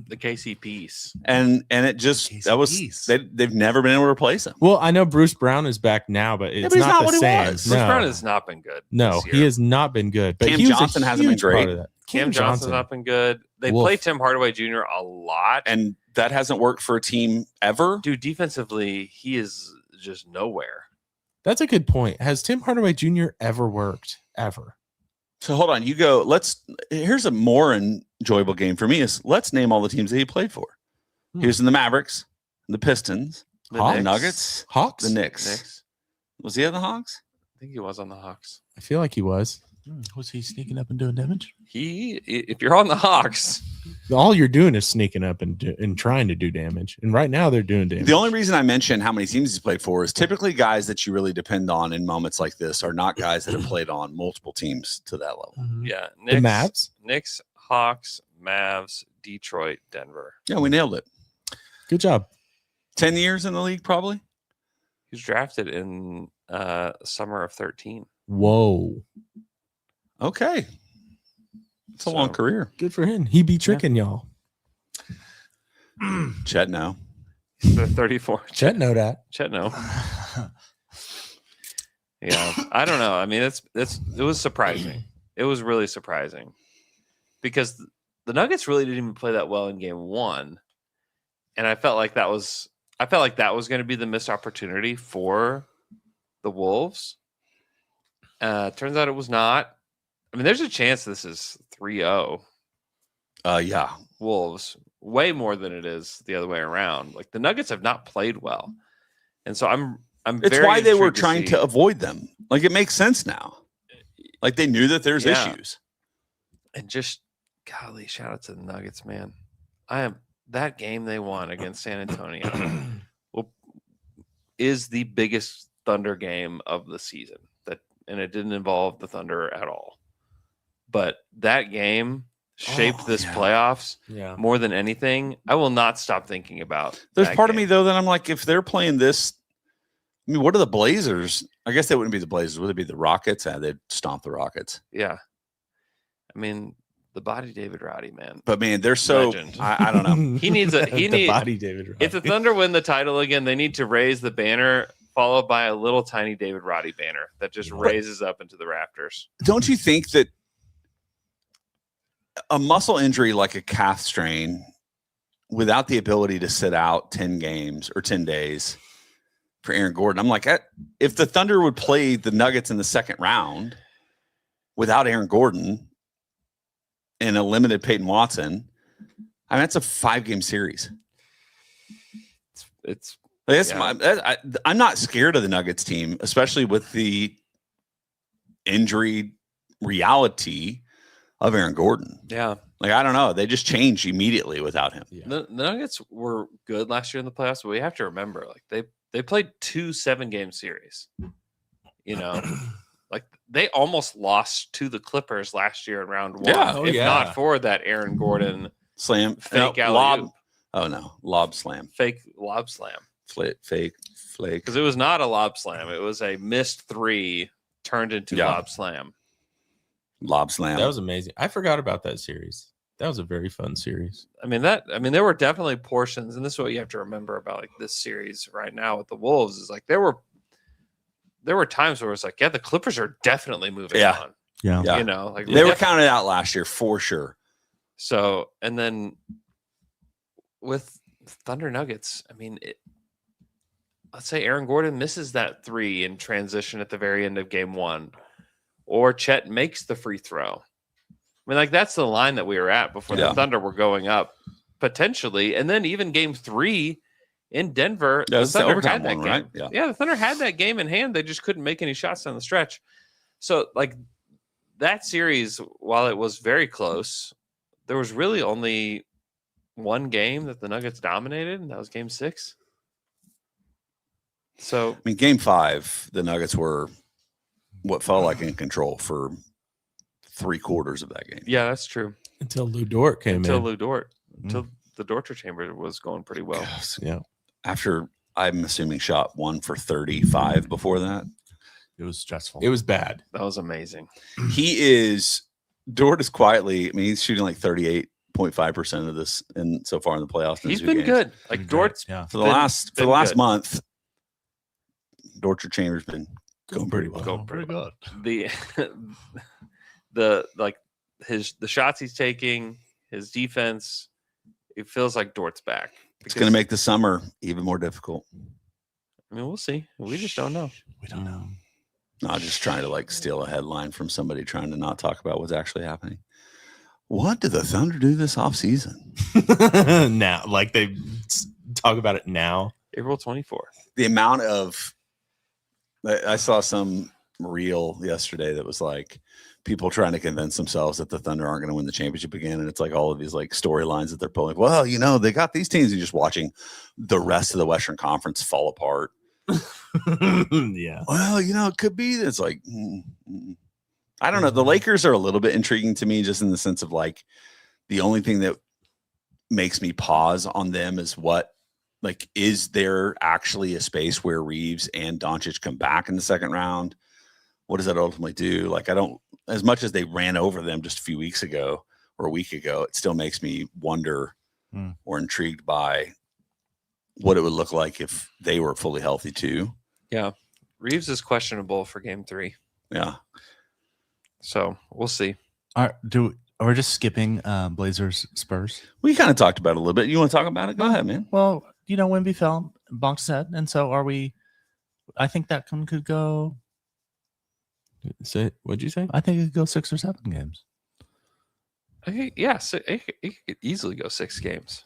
The KC piece. And it just KC that was piece. they've never been able to replace him. Well, I know Bruce Brown is back now, but it's but he's not not the what he same. was. Bruce No. Brown has not been good. No, this he year. has not been good. But Cam he was Johnson a hasn't been huge part great. of that. Cam Johnson's not been good. They Wolf. play Tim Hardaway Jr. a lot. And that hasn't worked for a team ever. Dude, defensively, he is just nowhere. That's a good point. Has Tim Hardaway Jr. ever worked? Ever? So hold on, you go. Here's a more enjoyable game for me is let's name all the teams that he played for. He was in the Mavericks, the Pistons, the Nuggets, Hawks, the Knicks. Was he on the Hawks? I think he was on the Hawks. I feel like he was. Was he sneaking up and doing damage? If you're on the Hawks, All you're doing is sneaking up and trying to do damage. And right now they're doing damage. The only reason I mention how many teams he's played for is typically guys that you really depend on in moments like this are not guys that have played on multiple teams to that level. yeah, The Mavs? Knicks, Hawks, Mavs, Detroit, Denver. Yeah, we nailed it. Good job. 10 years in the league, probably. He was drafted in summer of 13. Whoa. Okay. It's a long career. Good for him. He be tricking y'all. Chet, no. The 34. Chet know that. Chet, no. Yeah, I don't know. I mean, it was surprising. It was really surprising because the Nuggets really didn't even play that well in game one, and I felt like that was going to be the missed opportunity for the Wolves. Turns out it was not. I mean, there's a chance this is 3-0. Yeah. Wolves, way more than it is the other way around. Like the Nuggets have not played well, and so I'm. It's why they were trying to avoid them. Like it makes sense now. Like they knew that there's issues. And just golly, shout out to the Nuggets, man. That game they won against San Antonio is the biggest Thunder game of the season. And it didn't involve the Thunder at all. But that game shaped this playoffs more than anything. I will not stop thinking about. There's part of me though that I'm like, if they're playing this, I mean, what are the Blazers? I guess they wouldn't be the Blazers. Would it be the Rockets? They'd stomp the Rockets. Yeah. I mean, the body David Roddy, man. But man, they're so I don't know. He needs body David Roddy. If the Thunder win the title again, they need to raise the banner followed by a little tiny David Roddy banner that just raises up into the rafters. Don't you think that a muscle injury like a calf strain without the ability to sit out 10 games or 10 days for Aaron Gordon, I'm like, if the Thunder would play the Nuggets in the second round without Aaron Gordon and a limited Peyton Watson, I mean, that's a 5-game series. I'm not scared of the Nuggets team, especially with the injury reality of Aaron Gordon. Yeah. Like, I don't know. They just changed immediately without him. Yeah. The Nuggets were good last year in the playoffs, but we have to remember, like they played 2 7-game series. You know, like they almost lost to the Clippers last year in round 1. Yeah. Not for that Aaron Gordon slam fake lob. Oh no, lob slam. Fake lob slam. Fake flake. Because it was not a lob slam. It was a missed 3 turned into lob slam. Lob slam. That was amazing. I forgot about that series. That was a very fun series. I mean, there were definitely portions, and this is what you have to remember about like this series right now with the Wolves is like there were times where it's like, yeah, the Clippers are definitely moving on. Yeah. You know, like they were counted out last year for sure. So, and then with Thunder Nuggets, I mean, let's say Aaron Gordon misses that 3 in transition at the very end of game 1, or Chet makes the free throw. I mean, like that's the line that we were at before the Thunder were going up potentially. And then even game 3 in Denver, the Thunder had that game. Right? Yeah, the Thunder had that game in hand. They just couldn't make any shots down the stretch. So like that series, while it was very close, there was really only one game that the Nuggets dominated, and that was Game 6. So I mean, Game 5, the Nuggets were what felt like in control for 3/4 of that game. Yeah, that's true. Until Lou Dort came Until in. Until the Dortcher chamber was going pretty well. Gosh, yeah. After, I'm assuming, shot 1 for 35 before that. It was stressful. It was bad. That was amazing. Dort is quietly, I mean, he's shooting like 38.5% of this so far in the playoffs. He's been good. Like Dort's for the last month, Dortcher chamber's been going pretty well. Going pretty good. The shots he's taking, his defense, it feels like Dort's back. It's going to make the summer even more difficult. I mean, we'll see. We just don't know. We don't know. Not just trying to like steal a headline from somebody trying to not talk about what's actually happening. What did the Thunder do this offseason? Now, like they talk about it now. April 24th. The amount of, I saw some reel yesterday that was like people trying to convince themselves that the Thunder aren't going to win the championship again. And it's like all of these like storylines that they're pulling. Well, they got these teams and just watching the rest of the Western Conference fall apart. Yeah. Well, it could be. It's like, I don't know. The Lakers are a little bit intriguing to me just in the sense of like the only thing that makes me pause on them is is there actually a space where Reeves and Doncic come back in the second round? What does that ultimately do? Like, I don't, as much as they ran over them just a few weeks ago or a week ago, it still makes me wonder or intrigued by what it would look like if they were fully healthy too. Yeah. Reeves is questionable for Game 3. Yeah. So we'll see. We're just skipping Blazers Spurs. We kind of talked about it a little bit. You want to talk about it? Go ahead, man. Well, Wemby fell, bonked his head, and so are we. I think that could go. What'd you say? I think it could go 6 or 7 games. Yes, it could easily go 6 games.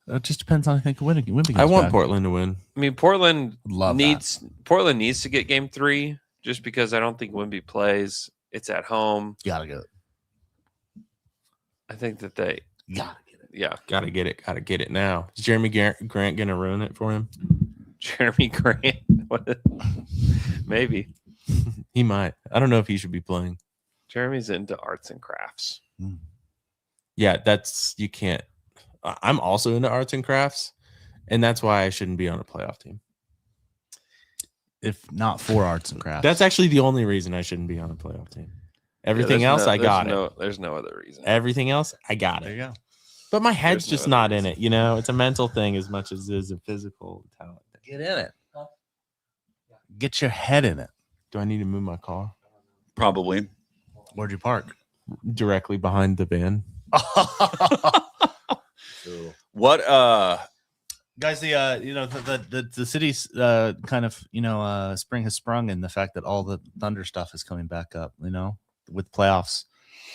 It just depends on, I think, Wemby goes I want back. Portland to win. I mean, Portland needs that. to get Game 3 just because I don't think Wemby plays. It's at home. Gotta get it. I think that they gotta get it. Yeah, gotta get it. Gotta get it now. Is Jeremy Grant gonna ruin it for him? Jeremy Grant, maybe he might. I don't know if he should be playing. Jeremy's into arts and crafts. Yeah, you can't. I'm also into arts and crafts, and that's why I shouldn't be on a playoff team. If not for arts and crafts, that's actually the only reason I shouldn't be on a playoff team. Everything else, I got it. There's no other reason. Everything else, I got it. There you go. But my head's just not in it. It's a mental thing as much as it is a physical talent thing. Get in it. Get your head in it. Do I need to move my car? Probably. Where'd you park? Directly behind the van. What guys, the city's kind of spring has sprung in the fact that all the Thunder stuff is coming back up, with playoffs.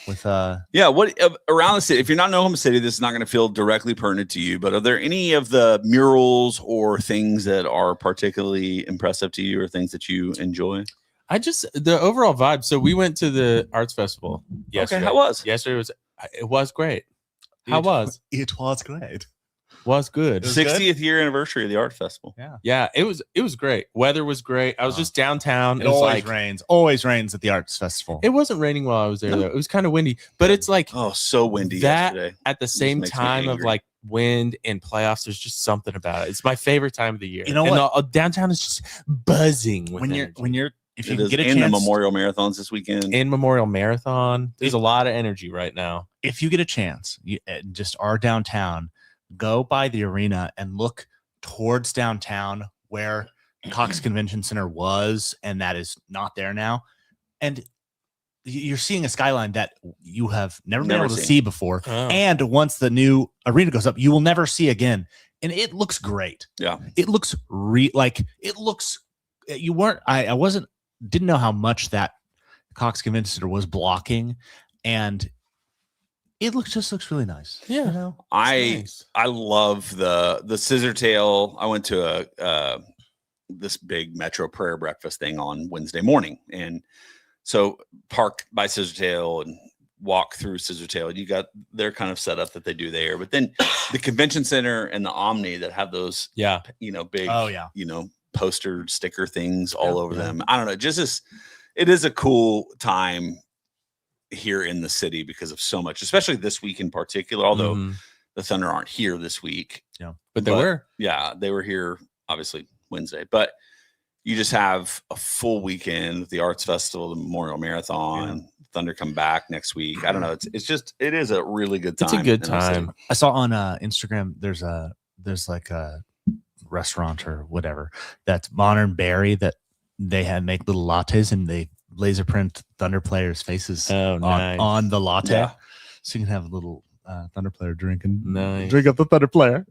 With what around the city, if you're not in Oklahoma City, this is not going to feel directly pertinent to you, but are there any of the murals or things that are particularly impressive to you or things that you enjoy? The overall vibe. So we went to the arts festival yesterday. Okay, how was? Yesterday it was great. It was great. Was good. 60th year anniversary of the art festival. Yeah. It was great. Weather was great. I was just downtown. It always rains. Always rains at the arts festival. It wasn't raining while I was there though. It was kind of windy, but it's like so windy yesterday. At the same time of like wind and playoffs, there's just something about it. It's my favorite time of the year. What? Downtown is just buzzing if you get a chance. In the Memorial Marathons this weekend. In Memorial Marathon, there's a lot of energy right now. If you get a chance, you just are downtown, go by the arena and look towards downtown where Cox Convention Center was, and that is not there now. And you're seeing a skyline that you have never been able to see before. Oh. And once the new arena goes up, you will never see again. And it looks great. Yeah. It looks didn't know how much that Cox Convention Center was blocking, and it looks really nice. Yeah. I love the scissor tail. I went to this big Metro prayer breakfast thing on Wednesday morning, and So park by Scissortail and walk through Scissortail. You got their kind of setup that they do there. But then the convention center and the Omni that have those, big, poster sticker things all over them. I don't know. It is a cool time here in the city because of so much, especially this week in particular, although the Thunder aren't here this week. Yeah, but they were. Yeah, they were here obviously Wednesday, but you just have a full weekend with the Arts Festival, the Memorial Marathon, Thunder come back next week. I don't know. It is a really good time. It's a good time. I saw on Instagram there's like a restaurant or whatever that's Modern Berry that they make little lattes and they laser print Thunder players' faces on the latte. Yeah. So you can have a little Thunder player drink and drink up the Thunder player.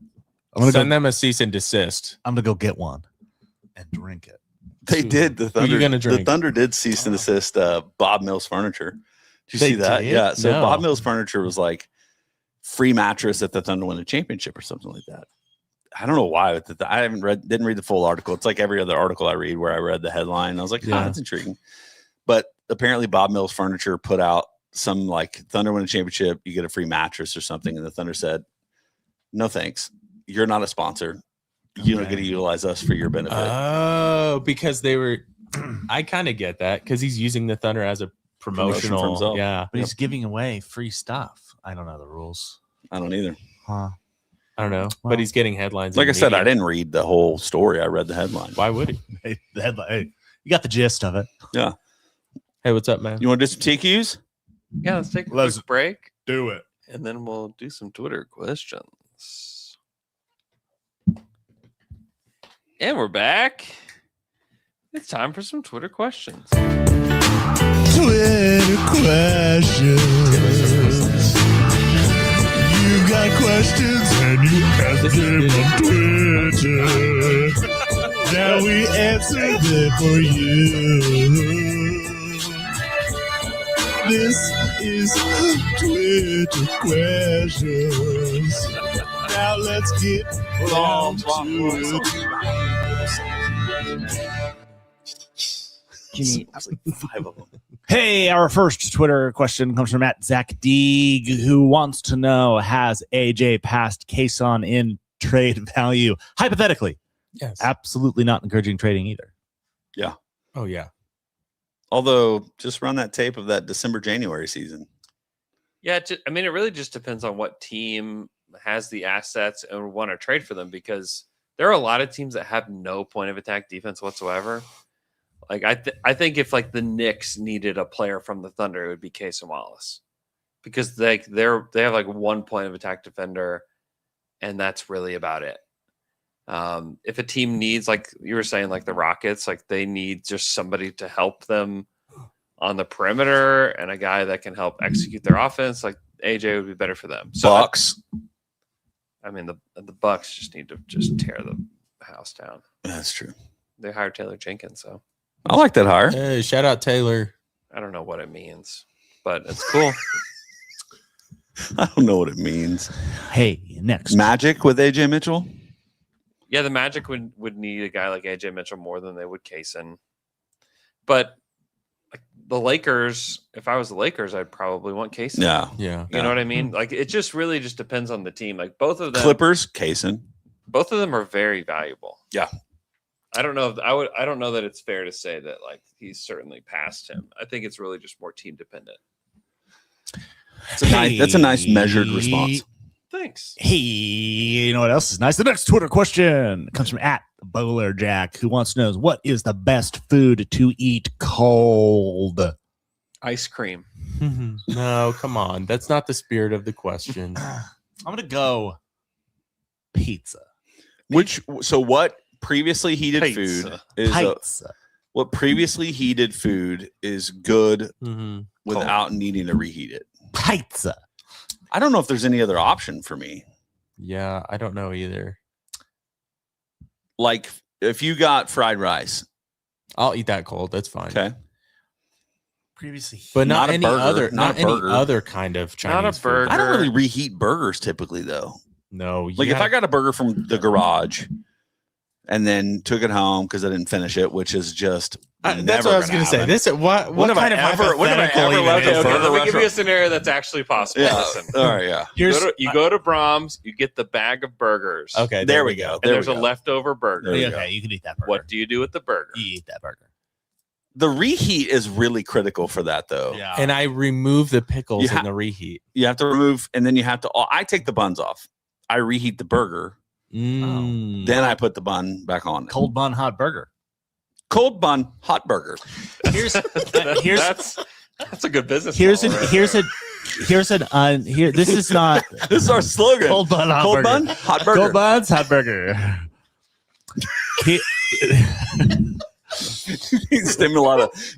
I'm gonna send them a cease and desist. I'm gonna go get one and drink it. They did. The Thunder. The Thunder did cease and desist Bob Mills Furniture. Did you see that? Yeah. So Bob Mills Furniture was like free mattress if the Thunder won a championship or something like that. I don't know why. I didn't read the full article. It's like every other article I read where I read the headline. I was like, that's intriguing. But apparently Bob Mills Furniture put out some like Thunder win a championship, you get a free mattress or something. And the Thunder said, no, thanks. You're not a sponsor. You don't get to utilize us for your benefit. Oh, because they were, I kind of get that because he's using the Thunder as a promotional. For himself. Yeah. But he's giving away free stuff. I don't know the rules. I don't either. Huh. I don't know, but he's getting headlines. Like I said, I didn't read the whole story. I read the headline. Why would he? The headline. Hey, you got the gist of it. Yeah. Hey, what's up, man? You want to do some TQs? Yeah, let's take a quick break. Do it. And then we'll do some Twitter questions. And we're back. It's time for some Twitter questions. Twitter questions. You got questions and you ask them on Twitter. Now we answer them for you. This is Twitter questions. Now let's get down to Jimmy, like 5 of them. Hey, our first Twitter question comes from Zach Deeg, who wants to know, has AJ passed Kason in trade value? Hypothetically. Yes. Absolutely not encouraging trading either. Yeah. Oh, yeah. Although, just run that tape of that December-January season. Yeah, I mean, it really just depends on what team has the assets and want to trade for them, because there are a lot of teams that have no point of attack defense whatsoever. Like I think if like the Knicks needed a player from the Thunder, it would be Case and Wallace, because they have like 1 point of attack defender, and that's really about it. If a team needs, like you were saying, like the Rockets, like they need just somebody to help them on the perimeter and a guy that can help execute their offense, like AJ would be better for them. So Bucks. I mean, the Bucks just need to just tear the house down. That's true. They hired Taylor Jenkins, so I like that hire. Hey, shout out Taylor. I don't know what it means, but it's cool. I don't know what it means. Hey, next. Magic with AJ Mitchell? Yeah, the Magic would need a guy like AJ Mitchell more than they would Kaysen. But like the Lakers, if I was the Lakers, I'd probably want Kaysen. Yeah. You know what I mean? Like it just really just depends on the team. Like both of them, Clippers, Kaysen. Both of them are very valuable. Yeah. I don't know if I don't know that it's fair to say that like he's certainly past him. I think it's really just more team dependent. That's a nice measured response. Thanks. Hey, you know what else is nice? The next Twitter question comes from @Bowler Jack, who wants to know, what is the best food to eat cold? Ice cream. No, come on. That's not the spirit of the question. I'm gonna go pizza. What previously heated food is pizza. What previously heated food is good without needing to reheat it. Pizza. I don't know if there's any other option for me. Yeah, I don't know either. Like if you got fried rice, I'll eat that cold. That's fine. Okay. Previously, but not any burger, other, not any burger. other kind of Chinese Not a burger. food. I don't really reheat burgers typically though. No, Like if I got a burger from the garage and then took it home because I didn't finish it, which is just that's what I was going to say. This what kind of when have I ever left a burger let me give you a restaurant? scenario that's actually possible. Yeah. Listen. All right. Yeah. You go to Brahms, you get the bag of burgers. Okay, There we go. And there's a leftover burger. Okay, you can eat that burger. What do you do with the burger? You eat that burger. The reheat is really critical for that, though. Yeah. And I remove the pickles in the reheat. You have to remove, and then you have to. I take the buns off. I reheat the burger. Mm. Then I put the bun back on. Cold bun hot burger. Cold bun hot burger. Here's That's a good business. This is not This is our slogan. cold bun hot Cold burger. bun hot burger. Cold buns hot burger.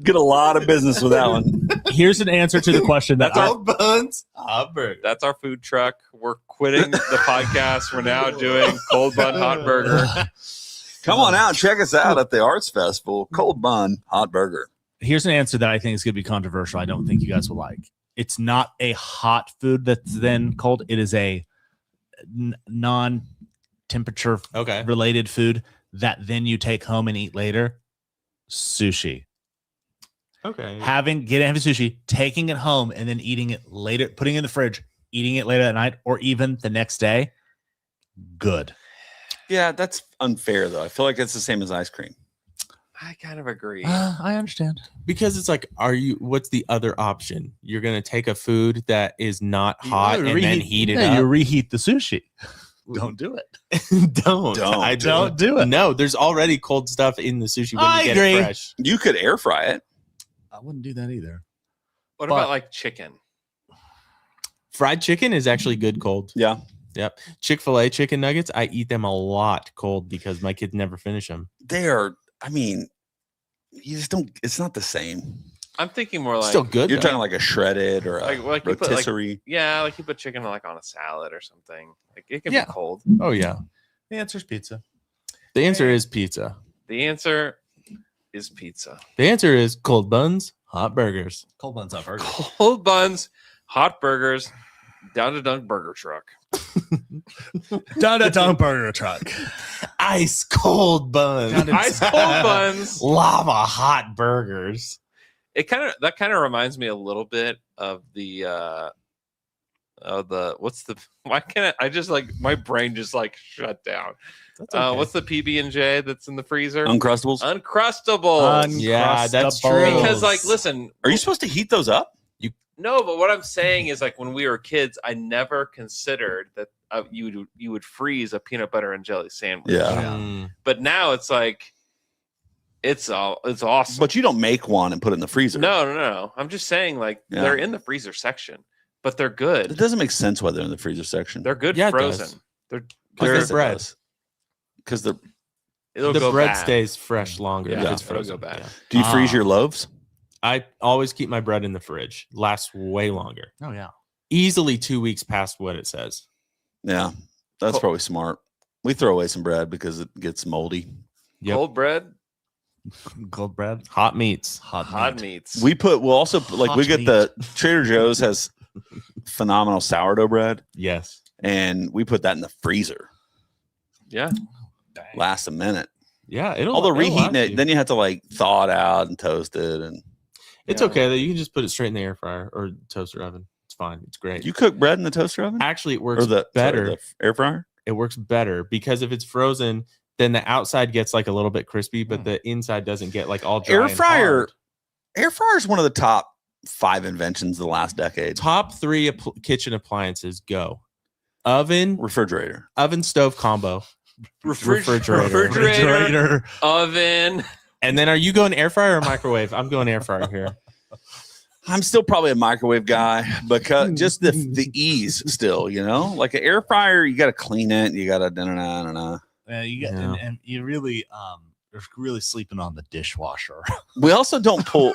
Get a lot of business with that one. Here's an answer to the question that buns, hot burger. That's our food truck. We're quitting the podcast. We're now doing cold bun hot burger. Come on out and check us out at the Arts Festival. Cold bun hot burger. Here's an answer that I think is going to be controversial. I don't think you guys will like. It's not a hot food that's then cold. It is a non-temperature related food that then you take home and eat later. Sushi. Okay. Having sushi, taking it home and then eating it later, putting it in the fridge, eating it later that night, or even the next day. Good. Yeah, that's unfair though. I feel like it's the same as ice cream. I kind of agree. I understand. Because it's like, what's the other option? You're going to take a food that is not hot and then heat it up. You reheat the sushi. Don't do it. Don't do it. No, there's already cold stuff in the sushi when you get it fresh. You could air fry it. I wouldn't do that either. What about like chicken? Fried chicken is actually good cold. Yeah. Yep. Chick-fil-A chicken nuggets, I eat them a lot cold because my kids never finish them. They are, I mean, you just don't, it's not the same. I'm thinking more like still good. You're talking like a shredded or a like rotisserie. Like you put chicken like on a salad or something. Like it can be cold. Oh yeah. The answer is pizza. The answer is pizza. The answer is pizza. The answer is cold buns, hot burgers. Cold buns, hot burgers. Cold buns, hot burgers, down to dunk burger truck. Down to dunk burger truck. Ice cold buns. Ice cold buns. Lava hot burgers. That kind of reminds me a little bit of why can't I just like my brain just like shut down. Okay. What's the PB&J that's in the freezer? Uncrustables. Yeah, that's true. Because like, listen, are you supposed to heat those up? No, but what I'm saying is like when we were kids, I never considered that you would freeze a peanut butter and jelly sandwich. Yeah. But now it's like it's awesome. But you don't make one and put it in the freezer. No. I'm just saying like they're in the freezer section, but they're good. It doesn't make sense why they're in the freezer section. They're good frozen. They're bread. Because the bread bad. stays fresh longer. Yeah, it's frozen. It'll go bad. Yeah. Do you freeze your loaves? I always keep my bread in the fridge. Lasts way longer. Oh yeah. Easily 2 weeks past what it says. Yeah. That's probably smart. We throw away some bread because it gets moldy. Yep. Cold bread. Cold bread. Hot meats. Hot meats. We'll also we get the Trader Joe's has phenomenal sourdough bread. Yes. And we put that in the freezer. Yeah. Lasts a minute. Yeah. Although reheating it, then you have to like thaw it out and toast it. And it's okay though. You can just put it straight in the air fryer or toaster oven. It's fine. It's great. You cook bread in the toaster oven? Actually, it works better. the air fryer? It works better because if it's frozen, then the outside gets like a little bit crispy, but the inside doesn't get like all dry. Air fryer is one of the top 5 inventions of the last decade. Top 3 kitchen appliances go: oven, refrigerator, oven stove combo, refrigerator, oven. And then are you going air fryer or microwave? I'm going air fryer here. I'm still probably a microwave guy because just the ease still, like an air fryer, you got to clean it. You got to and you really you're really sleeping on the dishwasher. We also don't pull.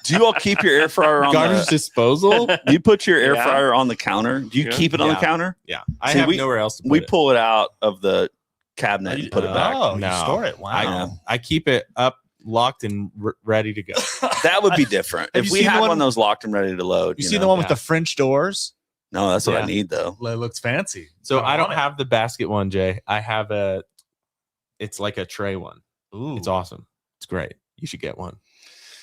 Do you all keep your air fryer on garbage disposal? Do you put your air fryer on the counter? Do you keep it on the counter? Yeah, I have nowhere else to put it. We pull it out of the cabinet and put it back. Oh, no. You store it. Wow. I keep it up, locked, and ready to go. That would be different. If we had one of those locked and ready to load. You see the one with the French doors? No, that's what I need though. It looks fancy. So I don't have the basket one, Jay. I have It's like a tray one. Ooh. It's awesome. It's great. You should get one.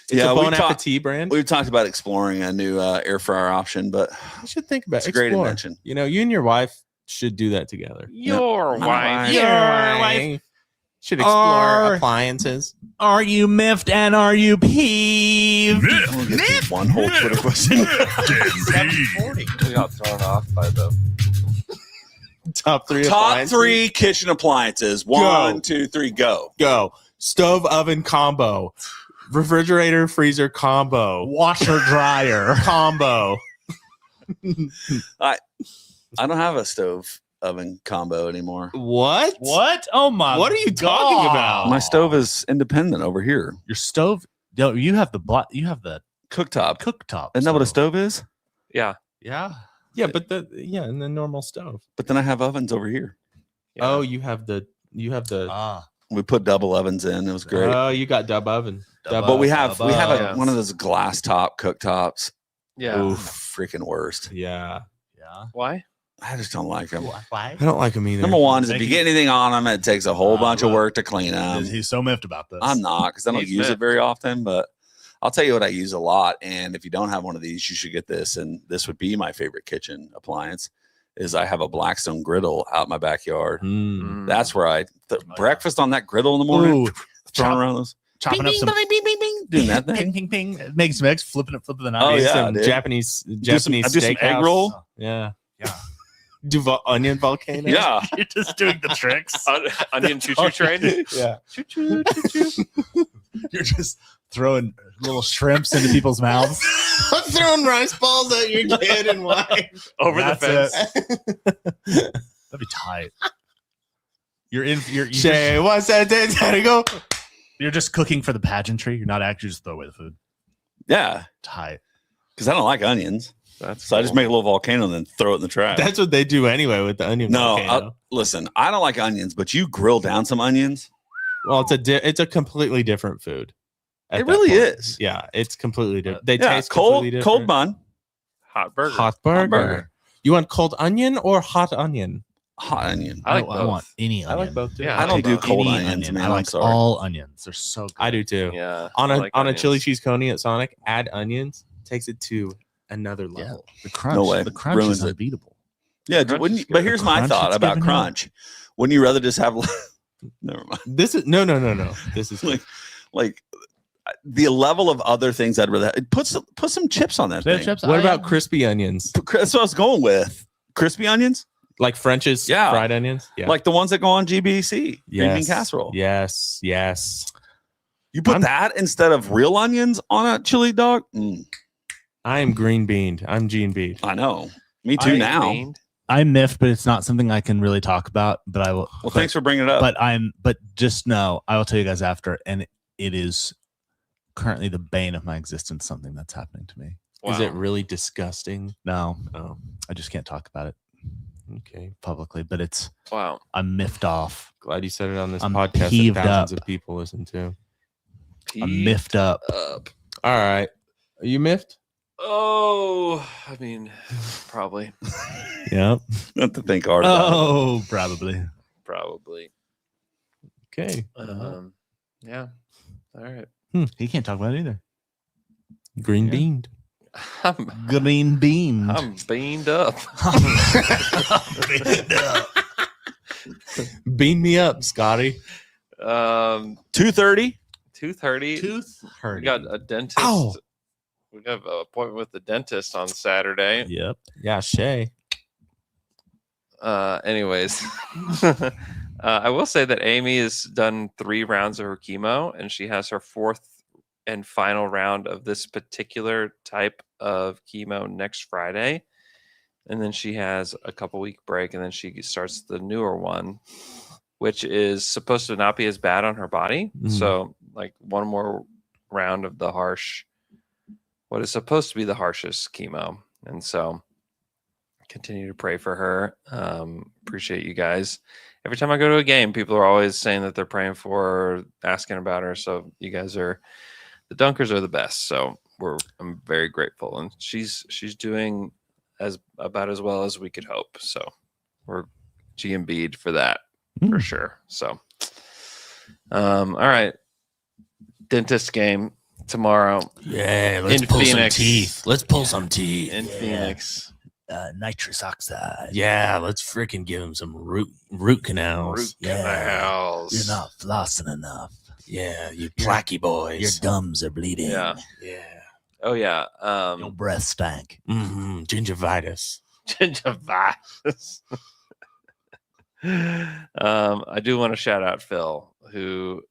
It's Yeah, a Bon Appetit brand. We've talked about exploring a new air fryer option, but you should think about it's a great invention. You know, you and your wife should do that together. Your wife. Your wife should explore appliances. Are you miffed and are you peeved? We'll get through one whole Twitter question. 740. We got thrown off by the top three. Top three kitchen appliances. One, two, three, go. Go. Stove oven combo. Refrigerator freezer combo. Washer dryer combo. I don't have a stove oven combo anymore. What? What? Oh my! What are you talking about? My stove is independent over here. Your stove? No, you have the You have the cooktop. Cooktop. Isn't that what a stove is? Yeah. Yeah. Yeah, but and the normal stove. But then I have ovens over here. Yeah. Oh, you have the. We put double ovens in. It was great. Oh, you got dub oven. But we have one of those glass top cooktops. Yeah. Oof, freaking worst. Yeah. Yeah. Why? I just don't like them. Why? I don't like them either. Number one is if you get anything on them, it takes a whole bunch of work to clean them. He's so miffed about this. I'm not, because I don't use it very often, but I'll tell you what I use a lot. And if you don't have one of these, you should get this. And this would be my favorite kitchen appliance. Is I have a Blackstone griddle out in my backyard. That's where I breakfast on that griddle in the morning. Throwing around those, chopping up some, doing that thing. ping, ping, ping. It makes some eggs, flipping the knife. Oh yeah, some dude. Japanese I do some steakhouse. egg roll. Yeah. Yeah. Do onion volcano. Yeah, You're just doing the tricks. Onion choo choo train. Yeah. Choo choo choo choo. You're just throwing little shrimps into people's mouths. I'm throwing rice balls at your kid and wife over the fence. That'd be tight. You're Shay, what's that? Gotta go. You're just cooking for the pageantry. You're not actually just throw away the food. Yeah, Tight. because I don't like onions. I just make a little volcano and then throw it in the trash. That's what they do anyway with the onion volcano. Listen, I don't like onions, but you grill down some onions. Well, it's a completely different food. It really is. Yeah, it's completely different. They Yeah, taste cold, completely different. cold bun, Hot burger. Hot burger. burger. You want cold onion or hot onion? hot onion. I like I want both. any onion. I like both too. Yeah, I don't do both. cold Any onions, onion. man. I I'm like sorry. all onions. They're so good. I do too. Yeah. On I a like on a onions. chili cheese coney at Sonic, add onions, takes it to another level. The crunch. No way. The crunch Ruins is it. unbeatable. Yeah, Crunch wouldn't is you, but good. here's my Crunch thought is about giving up. crunch. Wouldn't you rather just have? Never mind. This is no. This is Like the level of other things I'd rather put some chips on that thing. What about crispy onions? That's what I was going with. Crispy onions, Like French's fried onions? Yeah. like the ones that go on GBC green bean casserole. Yes. You put that instead of real onions on a chili dog. I am green beaned. I'm Gene beaned. I know. Me too. Now. I'm miffed, but it's not something I can really talk about. But I will. Well, thanks for bringing it up. But just know, I will tell you guys after, and it is currently the bane of my existence. Something that's happening to me. Is it really disgusting? No, Oh, I just can't talk about it okay. publicly. But it's Wow. I'm miffed off. Glad you said it on this I'm podcast peeved that thousands up. of people listen to. I'm miffed up. Up. All right. Are you miffed? Oh, I mean, probably. Yeah. Not to think hard about it. Oh, probably. Probably. Okay. Yeah. All right. He can't talk about it either. Green beaned. Green bean. I'm beamed up. Bean me up, Scotty. 2:30. 2:30. We got a dentist. Ow. We got an appointment with the dentist on Saturday. Yep. Yeah, Shay. Anyways, I will say that Amy has done 3 rounds of her chemo, and she has her 4th and final round of this particular type of chemo next Friday. And then she has a couple-week break, and then she starts the newer one, which is supposed to not be as bad on her body. So, like, one more round of the what is supposed to be the harshest chemo. And so continue to pray for her. Appreciate you guys. Every time I go to a game, people are always saying that they're praying for her, asking about her. So you guys the Dunkers are the best. So I'm very grateful. And she's doing about as well as we could hope. So we're GMB'd for that for sure. So All right. Dentist game tomorrow. Yeah, let's in pull Phoenix. some teeth. Let's pull some teeth. In Phoenix. Nitrous oxide. Yeah, let's freaking give him some root canals. Canals. You're not flossing enough. Yeah, you placky boys. Your gums are bleeding. Yeah. Yeah. Oh yeah. Your breath stank. Gingivitis. Gingivitis. I do want to shout out Phil, who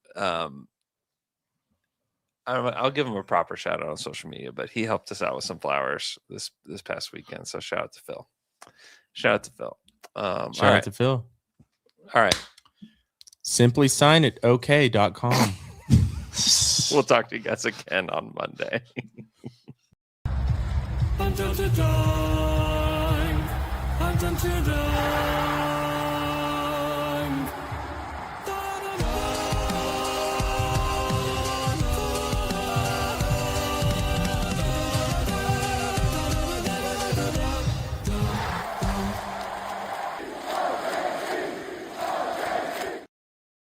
I'll give him a proper shout out on social media, but he helped us out with some flowers this past weekend. So shout out to Phil. Shout out to Phil. Shout out to Phil. All right. Simply sign it okay.com. We'll talk to you guys again on Monday. Until to die.